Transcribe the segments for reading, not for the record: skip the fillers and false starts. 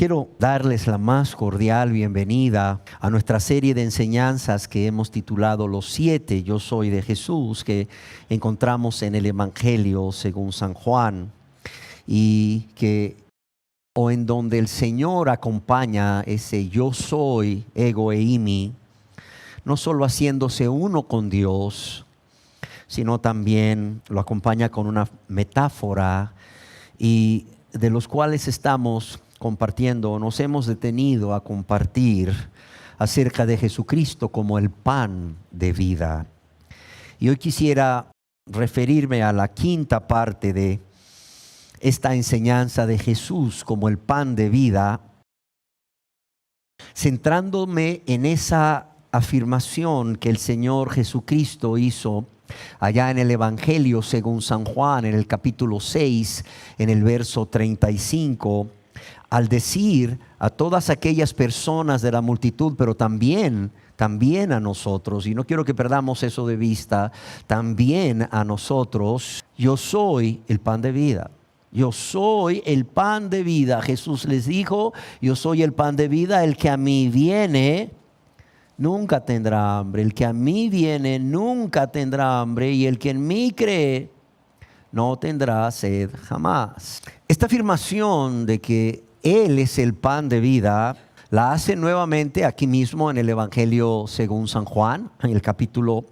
Quiero darles la más cordial bienvenida a nuestra serie de enseñanzas que hemos titulado Los 7 Yo Soy de Jesús, que encontramos en el Evangelio según San Juan, y en donde el Señor acompaña ese yo soy, ego eimi, no solo haciéndose uno con Dios, sino también lo acompaña con una metáfora, y de los cuales estamos compartiendo, nos hemos detenido a compartir acerca de Jesucristo como el pan de vida. Y hoy quisiera referirme a la quinta parte de esta enseñanza de Jesús como el pan de vida, centrándome en esa afirmación que el Señor Jesucristo hizo allá en el Evangelio según San Juan, en el capítulo 6, en el verso 35, al decir a todas aquellas personas de la multitud, pero también a nosotros, y no quiero que perdamos eso de vista, también a nosotros: yo soy el pan de vida. Yo soy el pan de vida. Jesús les dijo: yo soy el pan de vida, el que a mí viene nunca tendrá hambre, el que a mí viene nunca tendrá hambre, y el que en mí cree no tendrá sed jamás. Esta afirmación de que Él es el pan de vida la hace nuevamente aquí mismo en el Evangelio según San Juan, en el capítulo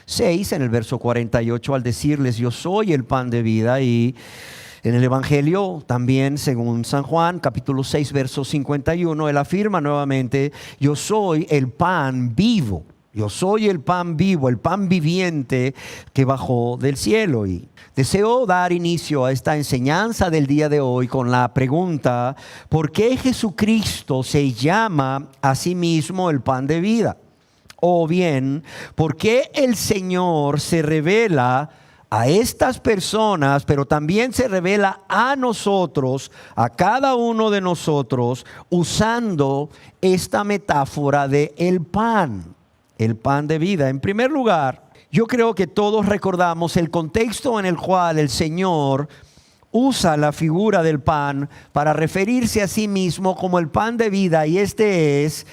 6, en el verso 48, al decirles: yo soy el pan de vida. Y en el Evangelio también según San Juan, capítulo 6, verso 51, Él afirma nuevamente: yo soy el pan vivo. Yo soy el pan vivo, el pan viviente que bajó del cielo. Y deseo dar inicio a esta enseñanza del día de hoy con la pregunta: ¿por qué Jesucristo se llama a sí mismo el pan de vida? O bien, ¿por qué el Señor se revela a estas personas, pero también se revela a nosotros, a cada uno de nosotros, usando esta metáfora de el pan de vida? En primer lugar, yo creo que todos recordamos el contexto en el cual el Señor usa la figura del pan para referirse a sí mismo como el pan de vida, y este es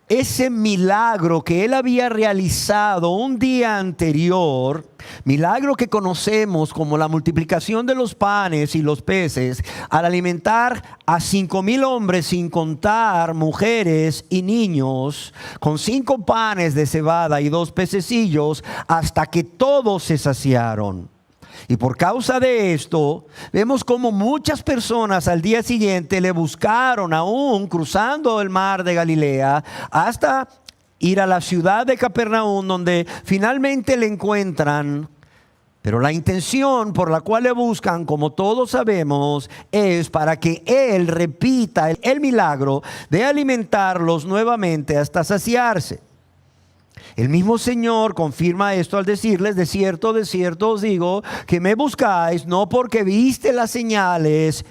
ese milagro que Él había realizado un día anterior, milagro que conocemos como la multiplicación de los panes y los peces, al alimentar a 5,000 hombres, sin contar mujeres y niños, con 5 panes de cebada y 2 pececillos, hasta que todos se saciaron. Y por causa de esto, vemos como muchas personas al día siguiente le buscaron, aún cruzando el mar de Galilea, hasta ir a la ciudad de Capernaum, donde finalmente le encuentran. Pero la intención por la cual le buscan, como todos sabemos, es para que Él repita el milagro de alimentarlos nuevamente hasta saciarse. El mismo Señor confirma esto al decirles: de cierto os digo, que me buscáis no porque viste las señales,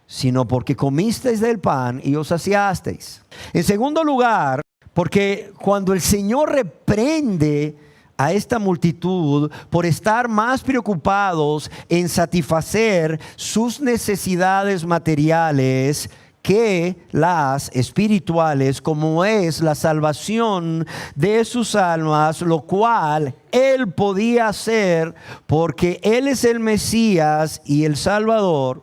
sino porque comisteis del pan y os saciasteis. En segundo lugar, porque cuando el Señor reprende a esta multitud por estar más preocupados en satisfacer sus necesidades materiales que las espirituales, como es la salvación de sus almas, lo cual Él podía hacer porque Él es el Mesías y el Salvador,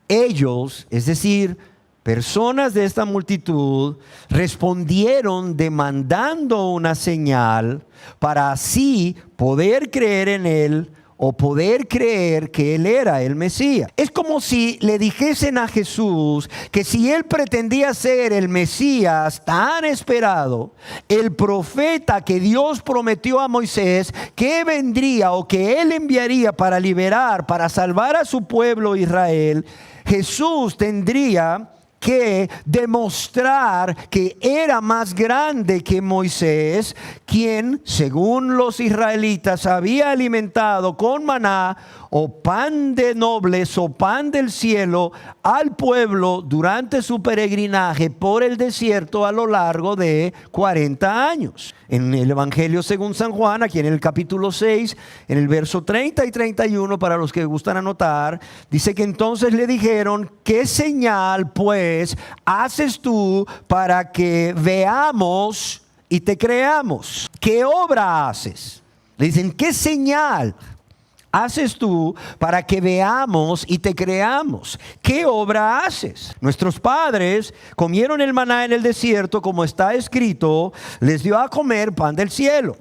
ellos, es decir, personas de esta multitud, respondieron demandando una señal para así poder creer en Él, o poder creer que Él era el Mesías. Es como si le dijesen a Jesús que si Él pretendía ser el Mesías tan esperado, el profeta que Dios prometió a Moisés que vendría o que Él enviaría para liberar, para salvar a su pueblo Israel, Jesús tendría que demostrar que era más grande que Moisés, quien, según los israelitas, había alimentado con maná o pan de nobles o pan del cielo al pueblo durante su peregrinaje por el desierto a lo largo de 40 años. En el Evangelio según San Juan, aquí en el capítulo 6, en el verso 30 y 31, para los que gustan anotar, dice que entonces le dijeron: ¿qué señal pues haces tú para que veamos y te creamos? ¿Qué obra haces? Le dicen: ¿qué señal haces tú para que veamos y te creamos? ¿Qué obra haces? Nuestros padres comieron el maná en el desierto, como está escrito, les dio a comer pan del cielo.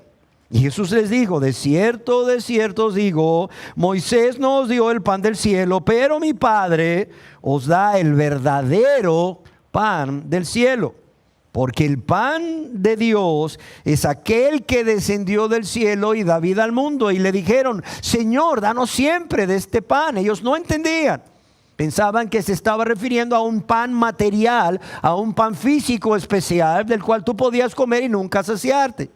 Y Jesús les dijo: de cierto os digo, Moisés no os dio el pan del cielo, pero mi Padre os da el verdadero pan del cielo. Porque el pan de Dios es aquel que descendió del cielo y da vida al mundo. Y le dijeron: Señor, danos siempre de este pan. Ellos no entendían. Pensaban que se estaba refiriendo a un pan material, a un pan físico especial del cual tú podías comer y nunca saciarte.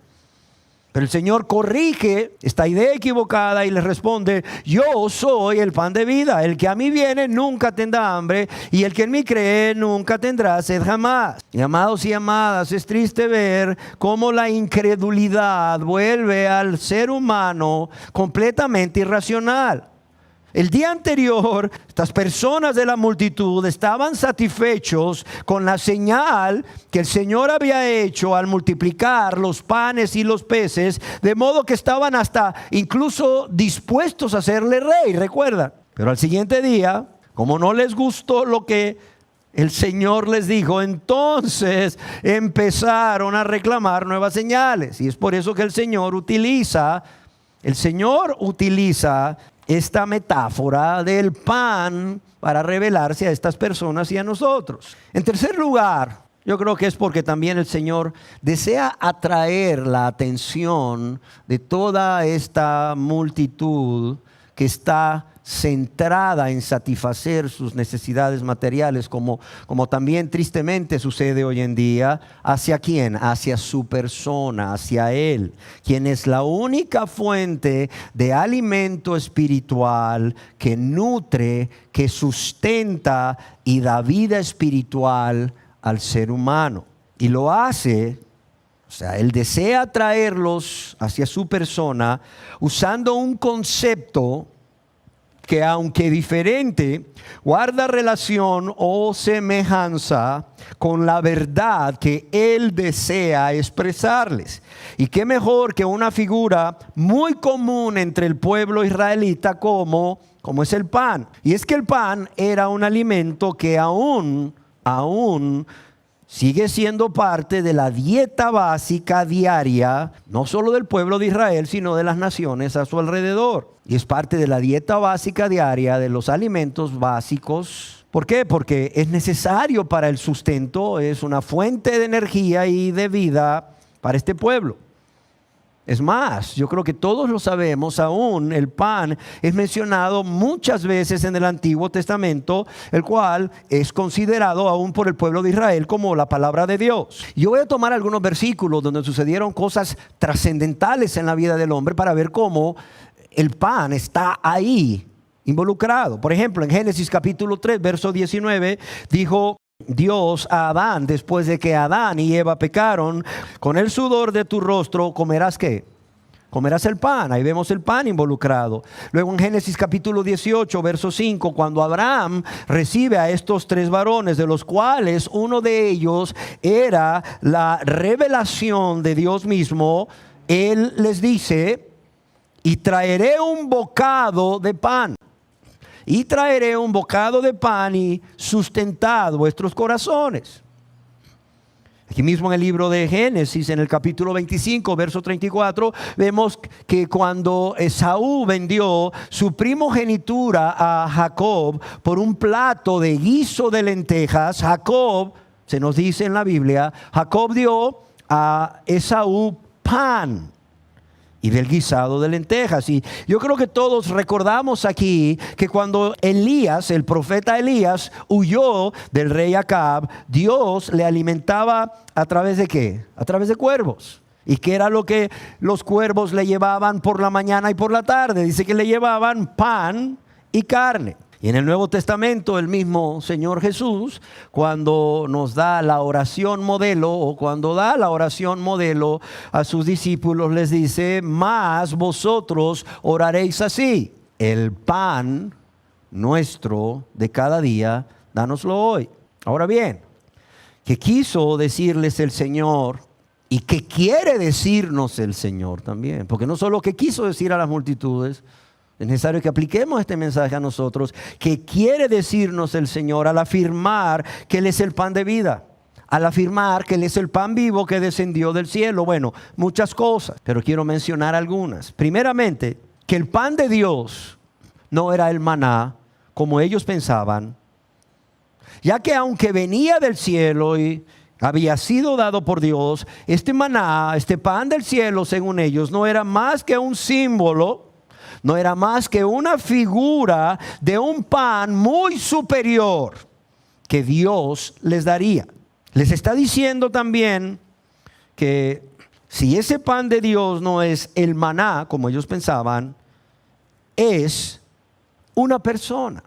Pero el Señor corrige esta idea equivocada y les responde: yo soy el pan de vida. El que a mí viene nunca tendrá hambre, y el que en mí cree nunca tendrá sed jamás. Y amados y amadas, es triste ver cómo la incredulidad vuelve al ser humano completamente irracional. El día anterior, estas personas de la multitud estaban satisfechos con la señal que el Señor había hecho al multiplicar los panes y los peces, de modo que estaban hasta incluso dispuestos a hacerle rey, recuerda. Pero al siguiente día, como no les gustó lo que el Señor les dijo, entonces empezaron a reclamar nuevas señales. Y es por eso que el Señor utiliza esta metáfora del pan para revelarse a estas personas y a nosotros. En tercer lugar, yo creo que es porque también el Señor desea atraer la atención de toda esta multitud que está centrada en satisfacer sus necesidades materiales, como también tristemente sucede hoy en día. ¿Hacia quién? Hacia su persona, hacia Él, quien es la única fuente de alimento espiritual que nutre, que sustenta y da vida espiritual al ser humano. Y lo hace, o sea, Él desea traerlos hacia su persona usando un concepto que, aunque diferente, guarda relación o semejanza con la verdad que Él desea expresarles. Y qué mejor que una figura muy común entre el pueblo israelita como es el pan. Y es que el pan era un alimento que aún sigue siendo parte de la dieta básica diaria, no solo del pueblo de Israel, sino de las naciones a su alrededor. Y es parte de la dieta básica diaria, de los alimentos básicos. ¿Por qué? Porque es necesario para el sustento, es una fuente de energía y de vida para este pueblo. Es más, yo creo que todos lo sabemos, aún el pan es mencionado muchas veces en el Antiguo Testamento, el cual es considerado aún por el pueblo de Israel como la palabra de Dios. Yo voy a tomar algunos versículos donde sucedieron cosas trascendentales en la vida del hombre para ver cómo el pan está ahí involucrado. Por ejemplo, en Génesis capítulo 3, verso 19, dijo Dios a Adán, después de que Adán y Eva pecaron: con el sudor de tu rostro comerás ¿qué? Comerás el pan. Ahí vemos el pan involucrado. Luego en Génesis capítulo 18, verso 5, cuando Abraham recibe a estos 3 varones, de los cuales uno de ellos era la revelación de Dios mismo, él les dice: y traeré un bocado de pan. Y traeré un bocado de pan y sustentad vuestros corazones. Aquí mismo en el libro de Génesis, en el capítulo 25, verso 34, vemos que cuando Esaú vendió su primogenitura a Jacob por un plato de guiso de lentejas, Jacob, se nos dice en la Biblia, Jacob dio a Esaú pan y del guisado de lentejas. Y yo creo que todos recordamos aquí que cuando Elías, el profeta Elías, huyó del rey Acab, Dios le alimentaba ¿a través de qué? A través de cuervos. ¿Y qué era lo que los cuervos le llevaban por la mañana y por la tarde? Dice que le llevaban pan y carne. Y en el Nuevo Testamento el mismo Señor Jesús, cuando nos da la oración modelo, o cuando da la oración modelo a sus discípulos, les dice: mas vosotros oraréis así: el pan nuestro de cada día, dánoslo hoy. Ahora bien, ¿qué quiso decirles el Señor? ¿Y qué quiere decirnos el Señor también? Porque no solo que quiso decir a las multitudes, es necesario que apliquemos este mensaje a nosotros. ¿Qué quiere decirnos el Señor al afirmar que Él es el pan de vida? Al afirmar que Él es el pan vivo que descendió del cielo. Bueno, muchas cosas, pero quiero mencionar algunas. Primeramente, que el pan de Dios no era el maná como ellos pensaban, ya que aunque venía del cielo y había sido dado por Dios, este maná, este pan del cielo, según ellos, no era más que un símbolo, no era más que una figura de un pan muy superior que Dios les daría. Les está diciendo también que si ese pan de Dios no es el maná, como ellos pensaban, es una persona.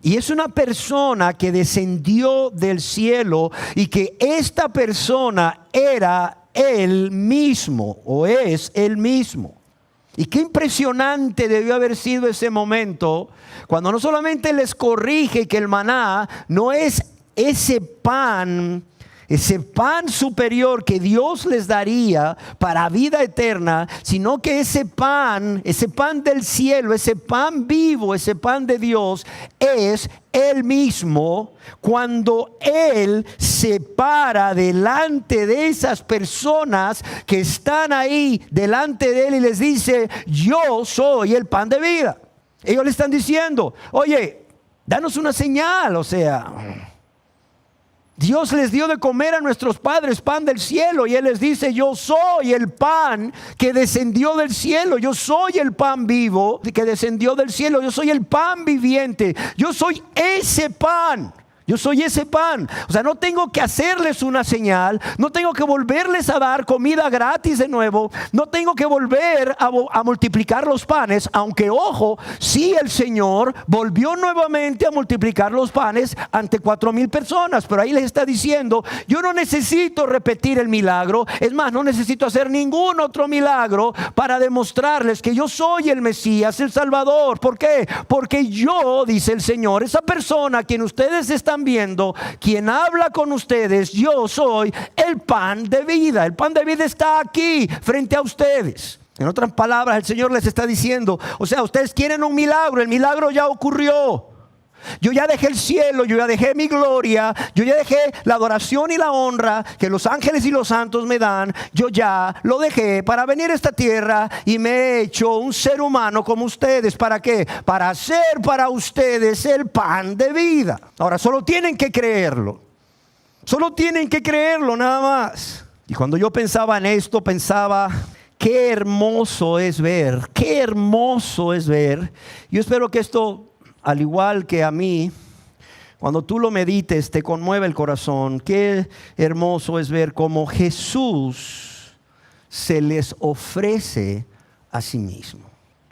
Y es una persona que descendió del cielo, y que esta persona era Él mismo, o es Él mismo. Y qué impresionante debió haber sido ese momento, cuando no solamente les corrige que el maná no es ese pan superior que Dios les daría para vida eterna, sino que ese pan del cielo, ese pan vivo, ese pan de Dios es Él mismo, cuando Él se para delante de esas personas que están ahí delante de Él y les dice: yo soy el pan de vida. Ellos le están diciendo: oye, danos una señal, o sea, Dios les dio de comer a nuestros padres pan del cielo, y Él les dice: yo soy el pan que descendió del cielo, yo soy el pan vivo que descendió del cielo, yo soy el pan viviente, yo soy ese pan. Yo soy ese pan. O sea, no tengo que hacerles una señal, no tengo que volverles a dar comida gratis de nuevo, no tengo que volver a multiplicar los panes, aunque ojo, sí, el Señor volvió nuevamente a multiplicar los panes ante 4,000 personas, pero ahí les está diciendo: yo no necesito repetir el milagro, es más, no necesito hacer ningún otro milagro para demostrarles que yo soy el Mesías, el Salvador. ¿Por qué? Porque yo, dice el Señor, esa persona a quien ustedes están viendo, quien habla con ustedes, yo soy el pan de vida. El pan de vida está aquí frente a ustedes. En otras palabras, el Señor les está diciendo: o sea, ustedes quieren un milagro, el milagro ya ocurrió. Yo ya dejé el cielo, yo ya dejé mi gloria, yo ya dejé la adoración y la honra que los ángeles y los santos me dan. Yo ya lo dejé para venir a esta tierra, y me he hecho un ser humano como ustedes. ¿Para qué? Para ser para ustedes el pan de vida. Ahora, solo tienen que creerlo. Solo tienen que creerlo, nada más. Y cuando yo pensaba en esto, pensaba: qué hermoso es ver, qué hermoso es ver. Yo espero que esto, al igual que a mí, cuando tú lo medites, te conmueve el corazón. Qué hermoso es ver cómo Jesús se les ofrece a sí mismo.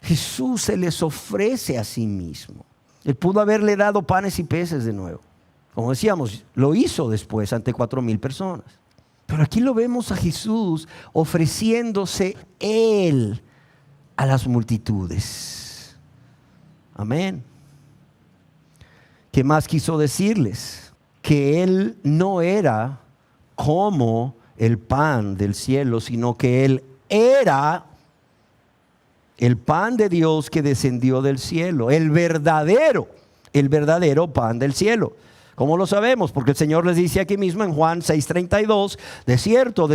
Jesús se les ofrece a sí mismo. Él pudo haberle dado panes y peces de nuevo. Como decíamos, lo hizo después ante 4,000 personas. Pero aquí lo vemos a Jesús ofreciéndose Él a las multitudes. Amén. ¿Qué más quiso decirles? Que Él no era como el pan del cielo, sino que Él era el pan de Dios que descendió del cielo, el verdadero pan del cielo. ¿Cómo lo sabemos? Porque el Señor les dice aquí mismo en Juan 6:32: de cierto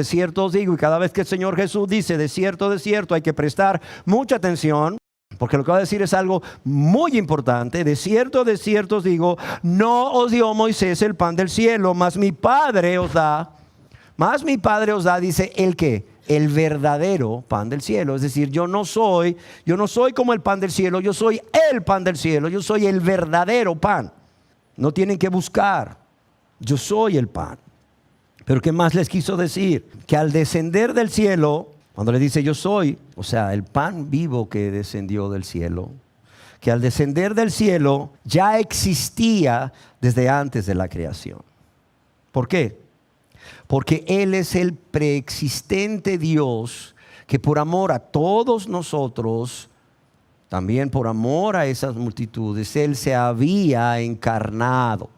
os digo. Y cada vez que el Señor Jesús dice de cierto, hay que prestar mucha atención, porque lo que va a decir es algo muy importante. De cierto os digo, no os dio Moisés el pan del cielo, mas mi Padre os da, dice, ¿el qué? El verdadero pan del cielo. Es decir, yo no soy como el pan del cielo, yo soy el pan del cielo, yo soy el verdadero pan. No tienen que buscar, yo soy el pan. Pero ¿qué más les quiso decir? Que al descender del cielo, cuando le dice yo soy, o sea, el pan vivo que descendió del cielo, que al descender del cielo ya existía desde antes de la creación. ¿Por qué? Porque Él es el preexistente Dios que por amor a todos nosotros, también por amor a esas multitudes, Él se había encarnado.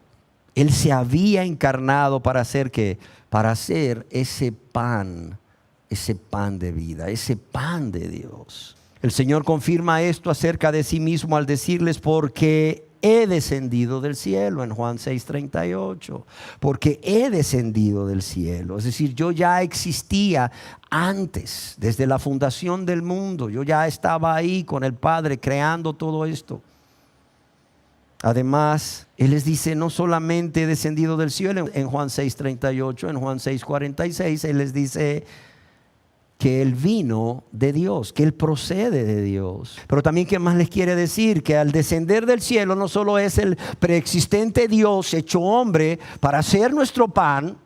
Él se había encarnado para hacer ¿qué? Para hacer ese pan de vida, ese pan de Dios. El Señor confirma esto acerca de sí mismo al decirles porque he descendido del cielo en Juan 6:38, porque he descendido del cielo. Es decir, yo ya existía antes, desde la fundación del mundo. Yo ya estaba ahí con el Padre creando todo esto. Además, Él les dice, no solamente he descendido del cielo en Juan 6:38, en Juan 6:46, Él les dice que Él vino de Dios, que Él procede de Dios. Pero también, ¿qué más les quiere decir? Que al descender del cielo no solo es el preexistente Dios hecho hombre para hacer nuestro pan,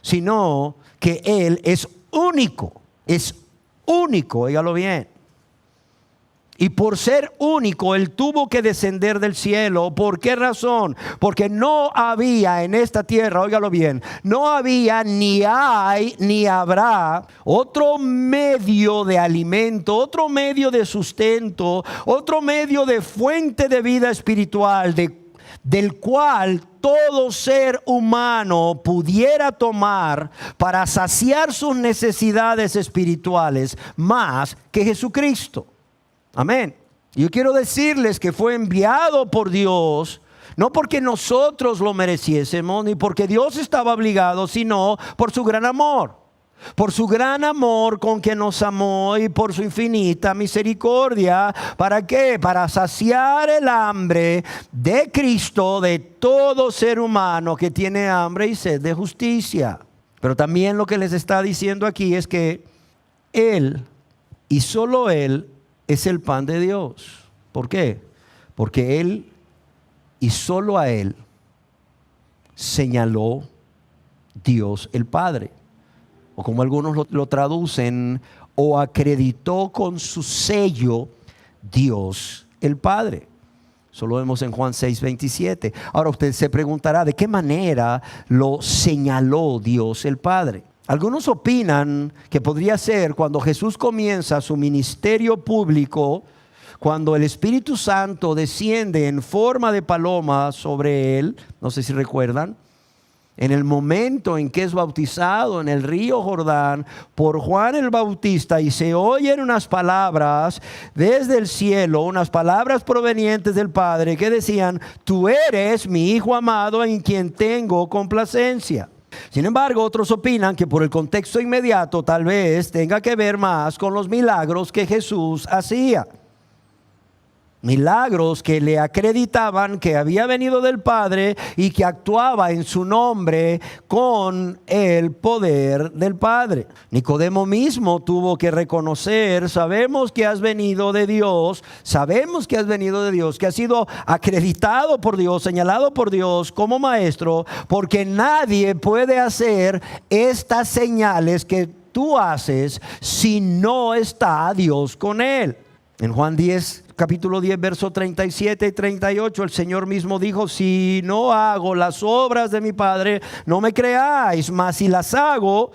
sino que Él es único, óigalo bien. Y por ser único, Él tuvo que descender del cielo. ¿Por qué razón? Porque no había en esta tierra, óigalo bien, no había, ni hay, ni habrá otro medio de alimento, otro medio de sustento, otro medio de fuente de vida espiritual, del cual todo ser humano pudiera tomar para saciar sus necesidades espirituales más que Jesucristo. Amén. Yo quiero decirles que fue enviado por Dios, no porque nosotros lo mereciésemos, ni porque Dios estaba obligado, sino por su gran amor. Por su gran amor con que nos amó y por su infinita misericordia. ¿Para qué? Para saciar el hambre de Cristo de todo ser humano que tiene hambre y sed de justicia. Pero también lo que les está diciendo aquí es que Él y solo Él es el pan de Dios. ¿Por qué? Porque Él y solo a Él señaló Dios el Padre. O como algunos lo traducen, o acreditó con su sello Dios el Padre. Eso lo vemos en Juan 6:27. Ahora usted se preguntará, ¿de qué manera lo señaló Dios el Padre? Algunos opinan que podría ser cuando Jesús comienza su ministerio público, cuando el Espíritu Santo desciende en forma de paloma sobre él, no sé si recuerdan, en el momento en que es bautizado en el río Jordán por Juan el Bautista y se oyen unas palabras desde el cielo, unas palabras provenientes del Padre que decían, tú eres mi Hijo amado en quien tengo complacencia. Sin embargo, otros opinan que por el contexto inmediato tal vez tenga que ver más con los milagros que Jesús hacía. Milagros que le acreditaban que había venido del Padre y que actuaba en su nombre con el poder del Padre. Nicodemo mismo tuvo que reconocer, sabemos que has venido de Dios, que has sido acreditado por Dios, señalado por Dios como maestro, porque nadie puede hacer estas señales que tú haces si no está Dios con él. En Juan 10, capítulo 10, verso 37 y 38, el Señor mismo dijo, si no hago las obras de mi Padre, no me creáis, mas si las hago,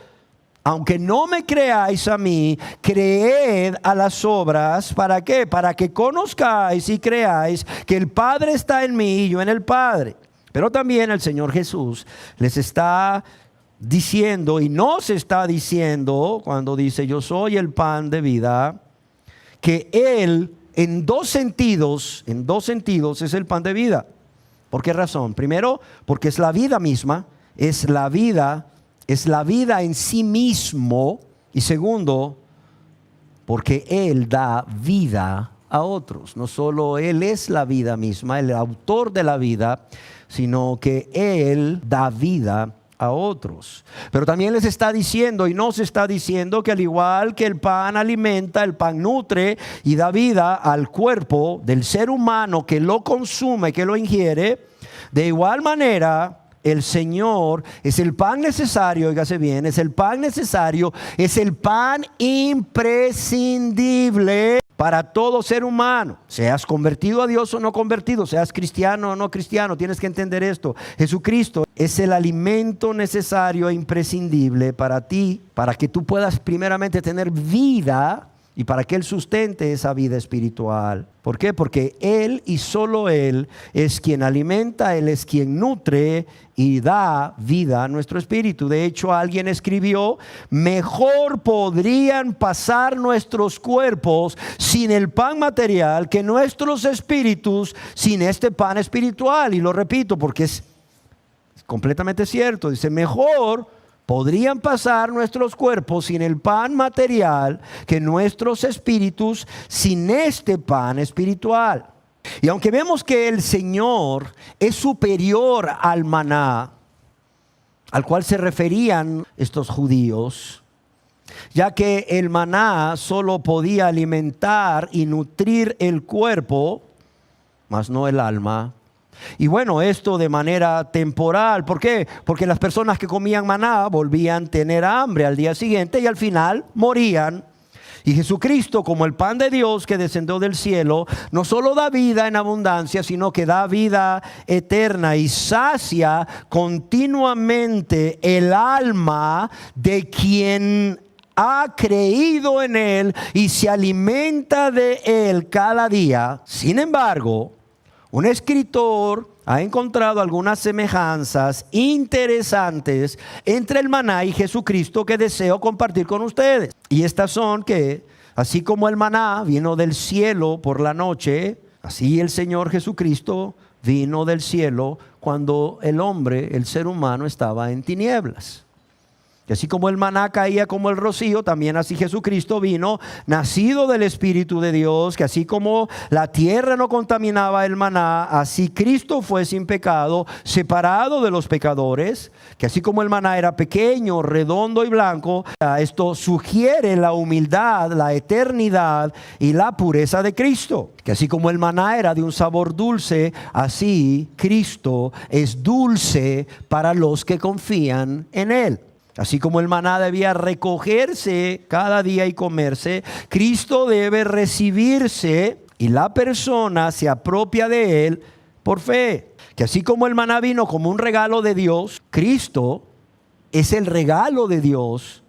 aunque no me creáis a mí, creed a las obras. ¿Para qué? Para que conozcáis y creáis que el Padre está en mí y yo en el Padre. Pero también el Señor Jesús les está diciendo y nos está diciendo cuando dice yo soy el pan de vida, que Él en dos sentidos es el pan de vida. ¿Por qué razón? Primero, porque es la vida misma, es la vida en sí mismo. Y segundo, porque Él da vida a otros. No solo Él es la vida misma, el autor de la vida, sino que Él da vida a otros. Pero también les está diciendo y nos está diciendo que al igual que el pan alimenta, el pan nutre y da vida al cuerpo del ser humano que lo consume, que lo ingiere, de igual manera el Señor es el pan necesario, óigase bien, es el pan necesario, es el pan imprescindible para todo ser humano. Seas convertido a Dios o no convertido, seas cristiano o no cristiano, tienes que entender esto. Jesucristo es el alimento necesario e imprescindible para ti, para que tú puedas primeramente tener vida y para que Él sustente esa vida espiritual. ¿Por qué? Porque Él y solo Él es quien alimenta, Él es quien nutre y da vida a nuestro espíritu. De hecho, alguien escribió: mejor podrían pasar nuestros cuerpos sin el pan material que nuestros espíritus sin este pan espiritual. Y lo repito porque es completamente cierto. Dice: mejor podrían pasar nuestros cuerpos sin el pan material que nuestros espíritus sin este pan espiritual. Y aunque vemos que el Señor es superior al maná, al cual se referían estos judíos, ya que el maná solo podía alimentar y nutrir el cuerpo, mas no el alma. Y bueno, esto de manera temporal. ¿Por qué? Porque las personas que comían maná volvían a tener hambre al día siguiente y al final morían. Y Jesucristo, como el pan de Dios que descendió del cielo, no solo da vida en abundancia, sino que da vida eterna y sacia continuamente el alma de quien ha creído en Él y se alimenta de Él cada día. Sin embargo, un escritor ha encontrado algunas semejanzas interesantes entre el maná y Jesucristo que deseo compartir con ustedes. Y estas son que, así como el maná vino del cielo por la noche, así el Señor Jesucristo vino del cielo cuando el hombre, el ser humano, estaba en tinieblas. Y así como el maná caía como el rocío, también así Jesucristo vino, nacido del Espíritu de Dios, que así como la tierra no contaminaba el maná, así Cristo fue sin pecado, separado de los pecadores, que así como el maná era pequeño, redondo y blanco, esto sugiere la humildad, la eternidad y la pureza de Cristo. Que así como el maná era de un sabor dulce, así Cristo es dulce para los que confían en Él. Así como el maná debía recogerse cada día y comerse, Cristo debe recibirse y la persona se apropia de Él por fe. Que así como el maná vino como un regalo de Dios, Cristo es el regalo de Dios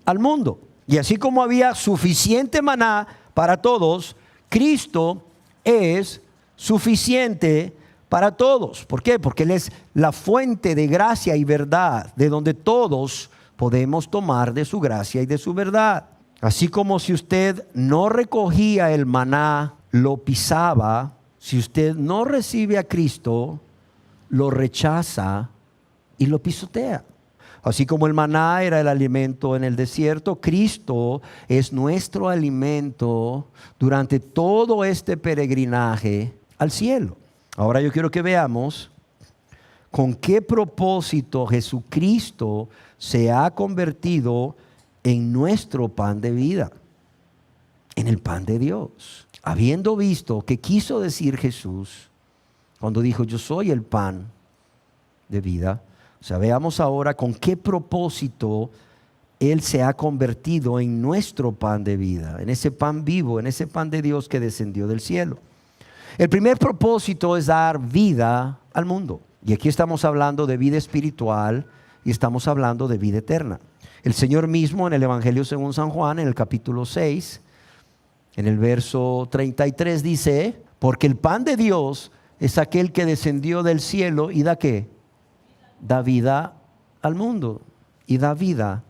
al mundo. Y así como había suficiente maná para todos, Cristo es suficiente para todos. ¿Por qué? Porque Él es la fuente de gracia y verdad, de donde todos podemos tomar de su gracia y de su verdad. Así como si usted no recogía el maná, lo pisaba, si usted no recibe a Cristo, lo rechaza y lo pisotea. Así como el maná era el alimento en el desierto, Cristo es nuestro alimento durante todo este peregrinaje al cielo. Ahora yo quiero que veamos con qué propósito Jesucristo se ha convertido en nuestro pan de vida, en el pan de Dios. Habiendo visto qué quiso decir Jesús cuando dijo: yo soy el pan de vida. O sea, veamos ahora con qué propósito Él se ha convertido en nuestro pan de vida, en ese pan vivo, en ese pan de Dios que descendió del cielo. El primer propósito es dar vida al mundo. Y aquí estamos hablando de vida espiritual y estamos hablando de vida eterna. El Señor mismo en el Evangelio según San Juan, en el capítulo 6, en el verso 33 dice: porque el pan de Dios es aquel que descendió del cielo y da ¿qué? Da vida al mundo. Y da vida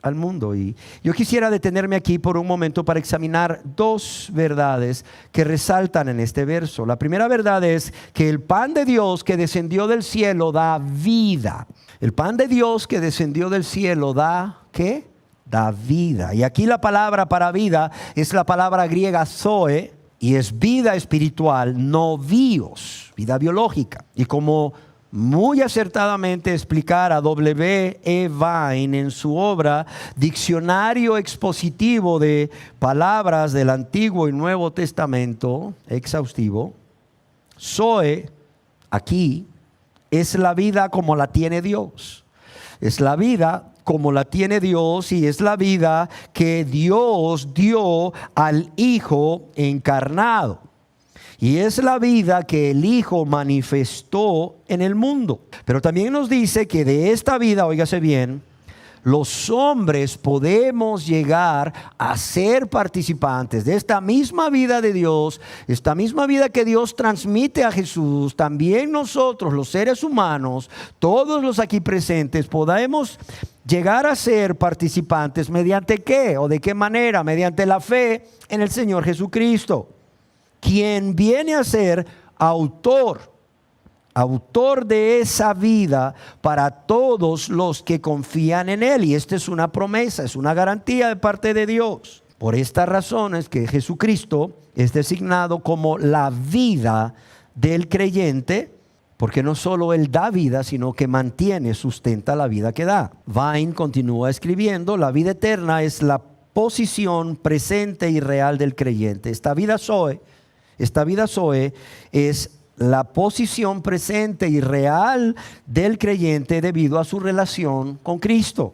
al mundo. Y yo quisiera detenerme aquí por un momento para examinar dos verdades que resaltan en este verso. La primera verdad es que el pan de Dios que descendió del cielo da vida. El pan de Dios que descendió del cielo da ¿qué? Da vida. Y aquí la palabra para vida es la palabra griega zoe, y es vida espiritual, no bios, vida biológica. Y como muy acertadamente explicara W. E. Vine en su obra Diccionario Expositivo de Palabras del Antiguo y Nuevo Testamento, exhaustivo, zoe aquí es la vida como la tiene Dios. Es la vida como la tiene Dios y es la vida que Dios dio al Hijo encarnado. Y es la vida que el Hijo manifestó en el mundo. Pero también nos dice que de esta vida, óigase bien, los hombres podemos llegar a ser participantes de esta misma vida de Dios, esta misma vida que Dios transmite a Jesús. También nosotros, los seres humanos, todos los aquí presentes, podemos llegar a ser participantes. ¿Mediante qué? ¿O de qué manera? Mediante la fe en el Señor Jesucristo, quien viene a ser autor de esa vida para todos los que confían en Él. Y esta es una promesa, es una garantía de parte de Dios. Por esta razón es que Jesucristo es designado como la vida del creyente, porque no solo Él da vida, sino que mantiene, sustenta la vida que da. Vine continúa escribiendo: la vida eterna es la posición presente y real del creyente. Esta vida Zoe es la posición presente y real del creyente debido a su relación con Cristo.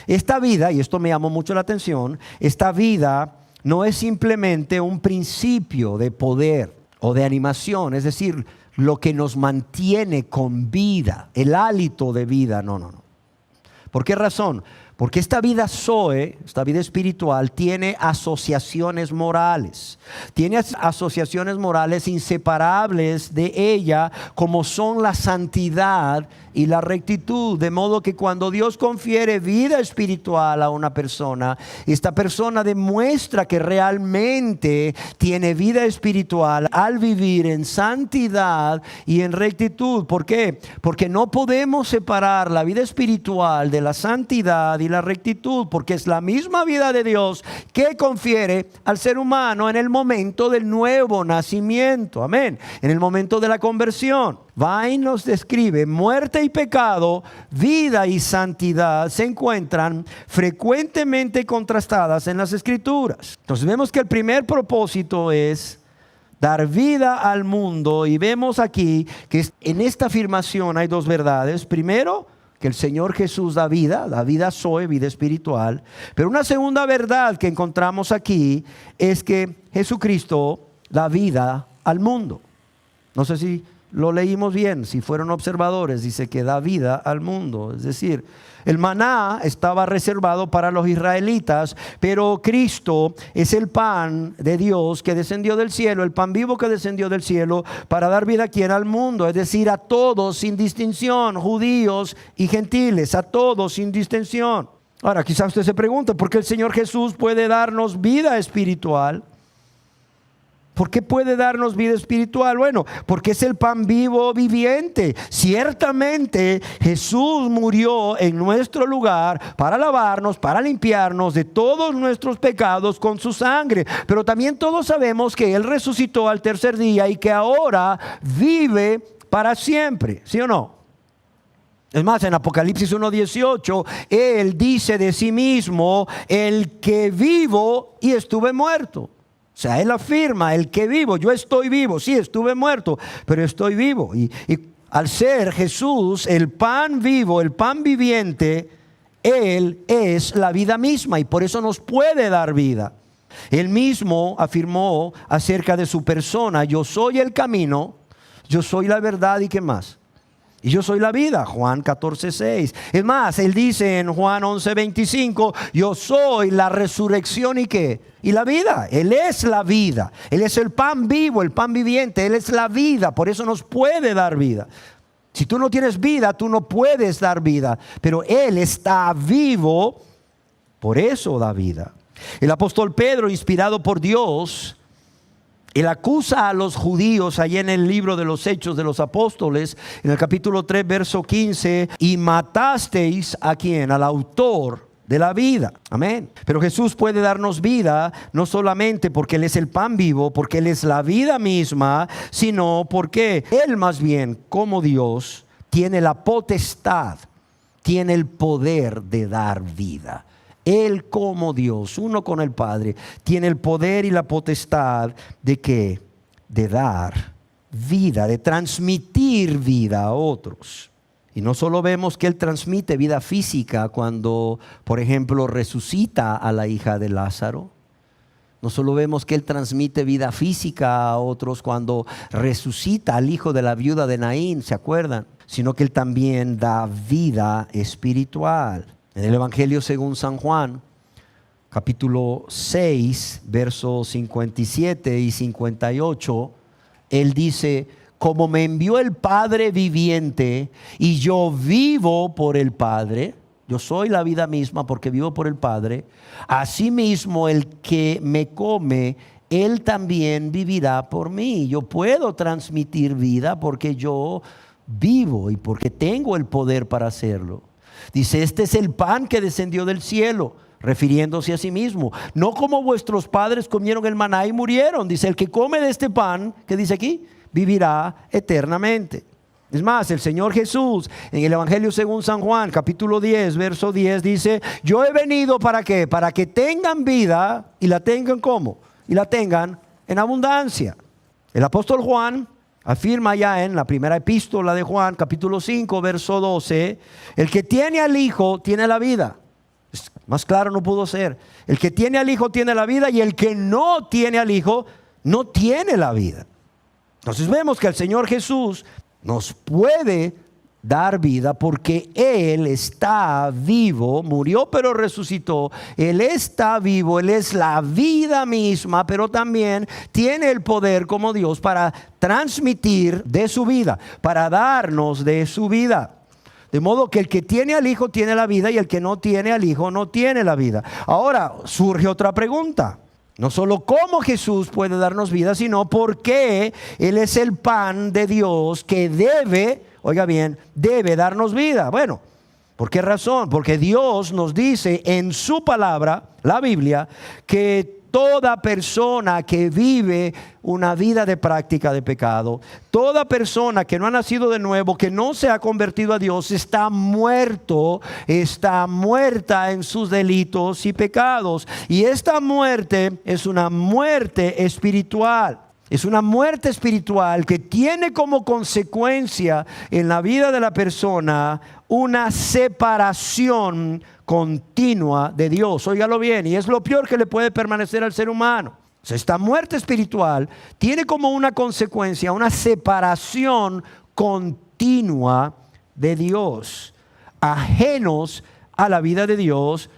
Esta vida, y esto me llamó mucho la atención, esta vida no es simplemente un principio de poder o de animación, es decir, lo que nos mantiene con vida, el hálito de vida, no. ¿Por qué razón? Porque esta vida Zoe, esta vida espiritual, tiene asociaciones morales. Tiene asociaciones morales inseparables de ella, como son la santidad y la rectitud. De modo que cuando Dios confiere vida espiritual a una persona, esta persona demuestra que realmente tiene vida espiritual al vivir en santidad y en rectitud. ¿Por qué? Porque no podemos separar la vida espiritual de la santidad y la rectitud, porque es la misma vida de Dios que confiere al ser humano en el momento del nuevo nacimiento. Amén. En el momento de la conversión. Vine nos describe: muerte y pecado, vida y santidad se encuentran frecuentemente contrastadas en las Escrituras. Entonces vemos que el primer propósito es dar vida al mundo, y vemos aquí que en esta afirmación hay dos verdades. Primero, que el Señor Jesús da vida, la vida Zoe, vida espiritual. Pero una segunda verdad que encontramos aquí es que Jesucristo da vida al mundo. No sé si lo leímos bien, si fueron observadores, dice que da vida al mundo. Es decir, el maná estaba reservado para los israelitas, pero Cristo es el pan de Dios que descendió del cielo, el pan vivo que descendió del cielo para dar vida aquí al mundo, es decir, a todos sin distinción, judíos y gentiles, a todos sin distinción. Ahora, quizás usted se pregunta, ¿por qué el Señor Jesús puede darnos vida espiritual? ¿Por qué puede darnos vida espiritual? Bueno, porque es el pan vivo viviente. Ciertamente Jesús murió en nuestro lugar para lavarnos, para limpiarnos de todos nuestros pecados con su sangre. Pero también todos sabemos que Él resucitó al tercer día y que ahora vive para siempre. ¿Sí o no? Es más, en Apocalipsis 1:18, Él dice de sí mismo: el que vivo y estuve muerto. O sea, Él afirma: el que vivo, yo estoy vivo, sí, estuve muerto, pero estoy vivo. Y al ser Jesús el pan vivo, el pan viviente, Él es la vida misma y por eso nos puede dar vida. Él mismo afirmó acerca de su persona: yo soy el camino, yo soy la verdad, ¿y qué más? Y yo soy la vida, Juan 14:6. Es más, Él dice en Juan 11:25, yo soy la resurrección y ¿qué? Y la vida. Él es la vida. Él es el pan vivo, el pan viviente. Él es la vida, por eso nos puede dar vida. Si tú no tienes vida, tú no puedes dar vida. Pero Él está vivo, por eso da vida. El apóstol Pedro, inspirado por Dios, Él acusa a los judíos allí en el libro de los Hechos de los Apóstoles, en el capítulo 3, verso 15, y matasteis ¿a quién? Al autor de la vida. Amén. Pero Jesús puede darnos vida no solamente porque Él es el pan vivo, porque Él es la vida misma, sino porque Él más bien, como Dios, tiene la potestad, tiene el poder de dar vida. Él como Dios, uno con el Padre, tiene el poder y la potestad de ¿qué? De dar vida, de transmitir vida a otros. Y no solo vemos que Él transmite vida física cuando, por ejemplo, resucita a la hija de Lázaro. No solo vemos que Él transmite vida física a otros cuando resucita al hijo de la viuda de Naín, ¿se acuerdan? Sino que Él también da vida espiritual. En el Evangelio según San Juan, capítulo 6, versos 57 y 58, Él dice: como me envió el Padre viviente y yo vivo por el Padre, yo soy la vida misma porque vivo por el Padre, asimismo el que me come, él también vivirá por mí. Yo puedo transmitir vida porque yo vivo y porque tengo el poder para hacerlo. Dice: este es el pan que descendió del cielo, refiriéndose a sí mismo. No como vuestros padres comieron el maná y murieron. Dice: el que come de este pan, ¿qué dice aquí? Vivirá eternamente. Es más, el Señor Jesús en el Evangelio según San Juan, capítulo 10, verso 10, dice: yo he venido ¿para qué? Para que tengan vida y la tengan ¿cómo? Y la tengan en abundancia. El apóstol Juan afirma ya en la primera epístola de Juan, capítulo 5, verso 12, el que tiene al Hijo tiene la vida. Más claro no pudo ser. El que tiene al Hijo tiene la vida, y el que no tiene al Hijo no tiene la vida. Entonces vemos que el Señor Jesús nos puede dar vida porque Él está vivo, murió pero resucitó. Él está vivo, Él es la vida misma, pero también tiene el poder como Dios para transmitir de su vida, para darnos de su vida. De modo que el que tiene al Hijo tiene la vida, y el que no tiene al Hijo no tiene la vida. Ahora surge otra pregunta. No solo cómo Jesús puede darnos vida, sino por qué Él es el pan de Dios que debe, oiga bien, debe darnos vida. Bueno, ¿por qué razón? Porque Dios nos dice en su palabra, la Biblia, que toda persona que vive una vida de práctica de pecado, toda persona que no ha nacido de nuevo, que no se ha convertido a Dios, está muerto, está muerta en sus delitos y pecados. Y esta muerte es una muerte espiritual. Es una muerte espiritual que tiene como consecuencia en la vida de la persona una separación continua de Dios. Óigalo bien, y es lo peor que le puede permanecer al ser humano. Esta muerte espiritual tiene como una consecuencia una separación continua de Dios, ajenos a la vida de Dios,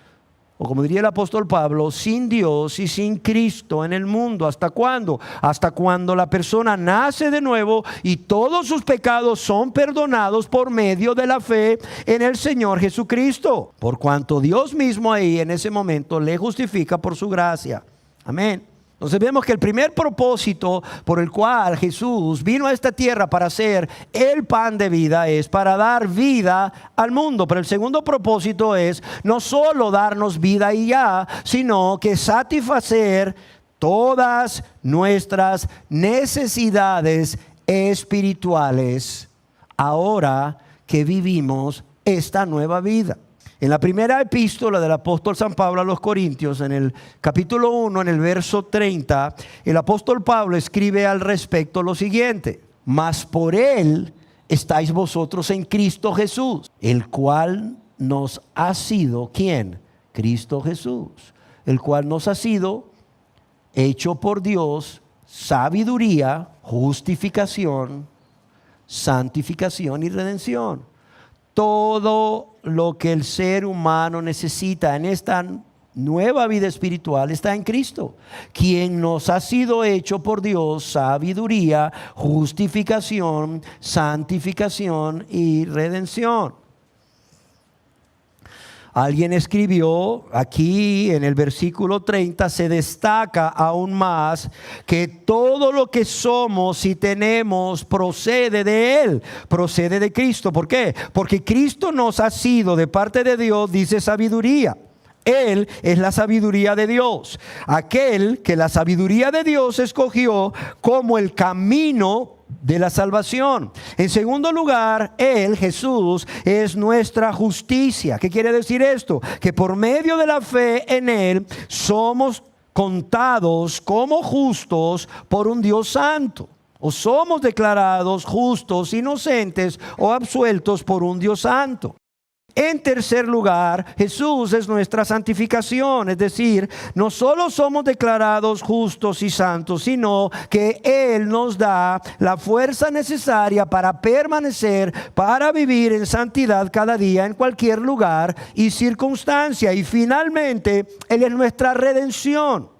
o como diría el apóstol Pablo, sin Dios y sin Cristo en el mundo. ¿Hasta cuándo? Hasta cuando la persona nace de nuevo y todos sus pecados son perdonados por medio de la fe en el Señor Jesucristo. Por cuanto Dios mismo ahí en ese momento le justifica por su gracia. Amén. Entonces vemos que el primer propósito por el cual Jesús vino a esta tierra para ser el pan de vida es para dar vida al mundo. Pero el segundo propósito es no solo darnos vida y ya, sino que satisfacer todas nuestras necesidades espirituales ahora que vivimos esta nueva vida. En la primera epístola del apóstol San Pablo a los Corintios, en el capítulo 1, en el verso 30, el apóstol Pablo escribe al respecto lo siguiente: mas por Él estáis vosotros en Cristo Jesús, el cual nos ha sido, ¿quién? Cristo Jesús, el cual nos ha sido hecho por Dios sabiduría, justificación, santificación y redención. Todo lo que el ser humano necesita en esta nueva vida espiritual está en Cristo, quien nos ha sido hecho por Dios sabiduría, justificación, santificación y redención. Alguien escribió aquí en el versículo 30, se destaca aún más que todo lo que somos y tenemos procede de Él, procede de Cristo. ¿Por qué? Porque Cristo nos ha sido de parte de Dios, dice, sabiduría. Él es la sabiduría de Dios, aquel que la sabiduría de Dios escogió como el camino de la salvación. En segundo lugar, Él, Jesús, es nuestra justicia. ¿Qué quiere decir esto? Que por medio de la fe en Él somos contados como justos por un Dios santo. o somos declarados justos, inocentes o absueltos por un Dios santo. En tercer lugar, Jesús es nuestra santificación, es decir, no solo somos declarados justos y santos, sino que Él nos da la fuerza necesaria para permanecer, para vivir en santidad cada día, en cualquier lugar y circunstancia. Y finalmente, Él es nuestra redención.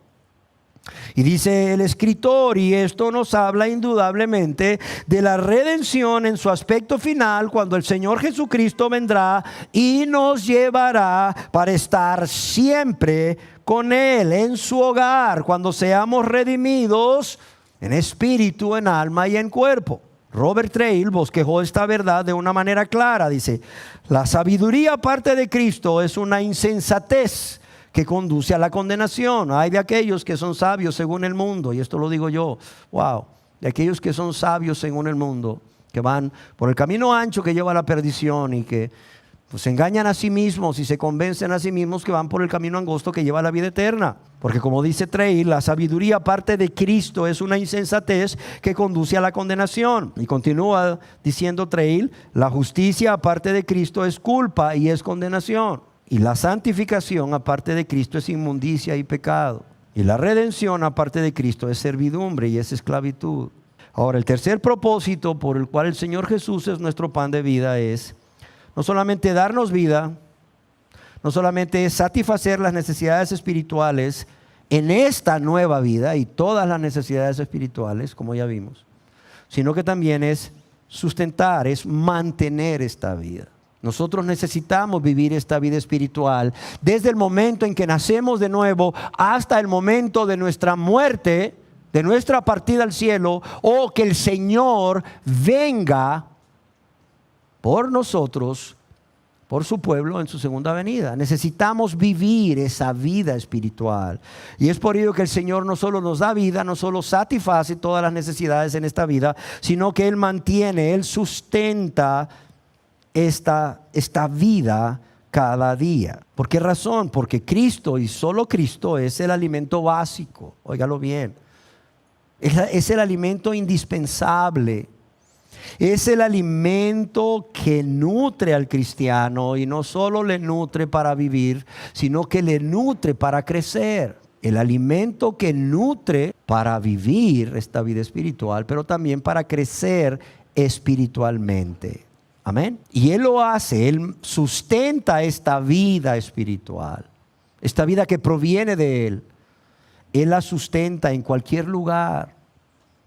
Y dice el escritor, y esto nos habla indudablemente de la redención en su aspecto final, cuando el Señor Jesucristo vendrá y nos llevará para estar siempre con Él en su hogar, cuando seamos redimidos en espíritu, en alma y en cuerpo. Robert Trail bosquejó esta verdad de una manera clara. Dice: la sabiduría aparte de Cristo es una insensatez que conduce a la condenación. Hay de aquellos que son sabios según el mundo, y esto lo digo yo, de aquellos que son sabios según el mundo, que van por el camino ancho que lleva a la perdición y que pues se engañan a sí mismos y se convencen a sí mismos que van por el camino angosto que lleva a la vida eterna. Porque como dice Trail, la sabiduría aparte de Cristo es una insensatez que conduce a la condenación. Y continúa diciendo Trail, la justicia aparte de Cristo es culpa y es condenación. Y la santificación aparte de Cristo es inmundicia y pecado. Y la redención aparte de Cristo es servidumbre y es esclavitud. Ahora, el tercer propósito por el cual el Señor Jesús es nuestro pan de vida es no solamente darnos vida, no solamente satisfacer las necesidades espirituales en esta nueva vida y todas las necesidades espirituales, como ya vimos, sino que también es sustentar, es mantener esta vida. Nosotros necesitamos vivir esta vida espiritual desde el momento en que nacemos de nuevo hasta el momento de nuestra muerte, de nuestra partida al cielo, o que el Señor venga por nosotros, por su pueblo en su segunda venida. Necesitamos vivir esa vida espiritual. Y es por ello que el Señor no solo nos da vida, no solo satisface todas las necesidades en esta vida, sino que Él mantiene, Él sustenta esta vida cada día. ¿Por qué razón? Porque Cristo y solo Cristo es el alimento básico. Óigalo bien. Es el alimento indispensable. Es el alimento que nutre al cristiano, y no solo le nutre para vivir, sino que le nutre para crecer. El alimento que nutre para vivir esta vida espiritual, pero también para crecer espiritualmente. Amén. Y Él lo hace, Él sustenta esta vida espiritual, esta vida que proviene de Él. Él la sustenta en cualquier lugar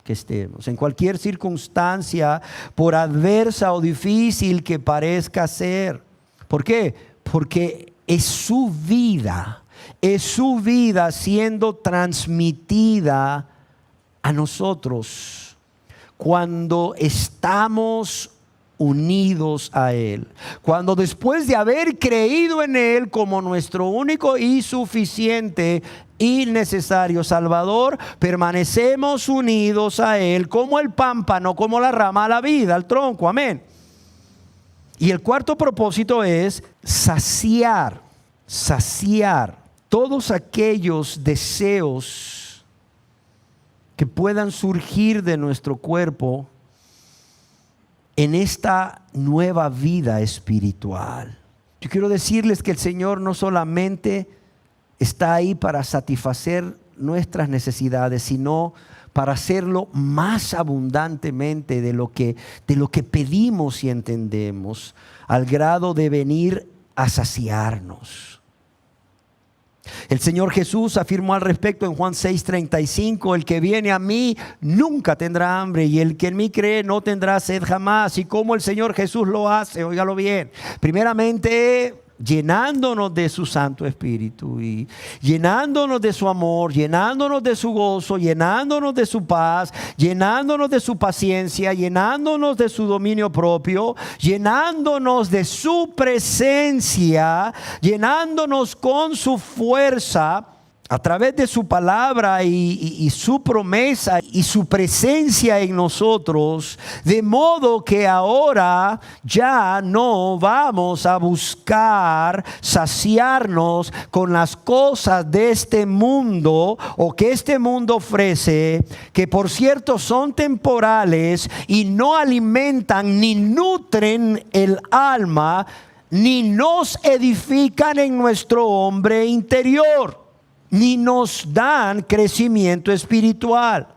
que estemos, en cualquier circunstancia, por adversa o difícil que parezca ser. ¿Por qué? Porque es su vida siendo transmitida a nosotros cuando estamos unidos a Él. Cuando después de haber creído en Él como nuestro único y suficiente y necesario Salvador, permanecemos unidos a Él como el pámpano, como la rama a la vida, al tronco. Amén. Y el cuarto propósito es saciar todos aquellos deseos que puedan surgir de nuestro cuerpo en esta nueva vida espiritual. Yo quiero decirles que el Señor no solamente está ahí para satisfacer nuestras necesidades, sino para hacerlo más abundantemente de lo que pedimos y entendemos, al grado de venir a saciarnos. El Señor Jesús afirmó al respecto en Juan 6:35: el que viene a mí nunca tendrá hambre, y el que en mí cree no tendrá sed jamás. Y cómo el Señor Jesús lo hace, óigalo bien, primeramente llenándonos de su Santo Espíritu y llenándonos de su amor, llenándonos de su gozo, llenándonos de su paz, llenándonos de su paciencia, llenándonos de su dominio propio, llenándonos de su presencia, llenándonos con su fuerza, a través de su palabra y su promesa y su presencia en nosotros, de modo que ahora ya no vamos a buscar saciarnos con las cosas de este mundo o que este mundo ofrece, que por cierto son temporales y no alimentan ni nutren el alma, ni nos edifican en nuestro hombre interior, ni nos dan crecimiento espiritual.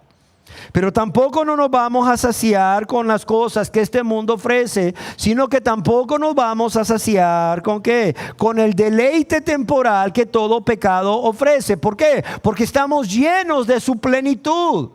Pero tampoco no nos vamos a saciar con las cosas que este mundo ofrece, sino que tampoco nos vamos a saciar ¿con qué? Con el deleite temporal que todo pecado ofrece. ¿Por qué? Porque estamos llenos de su plenitud.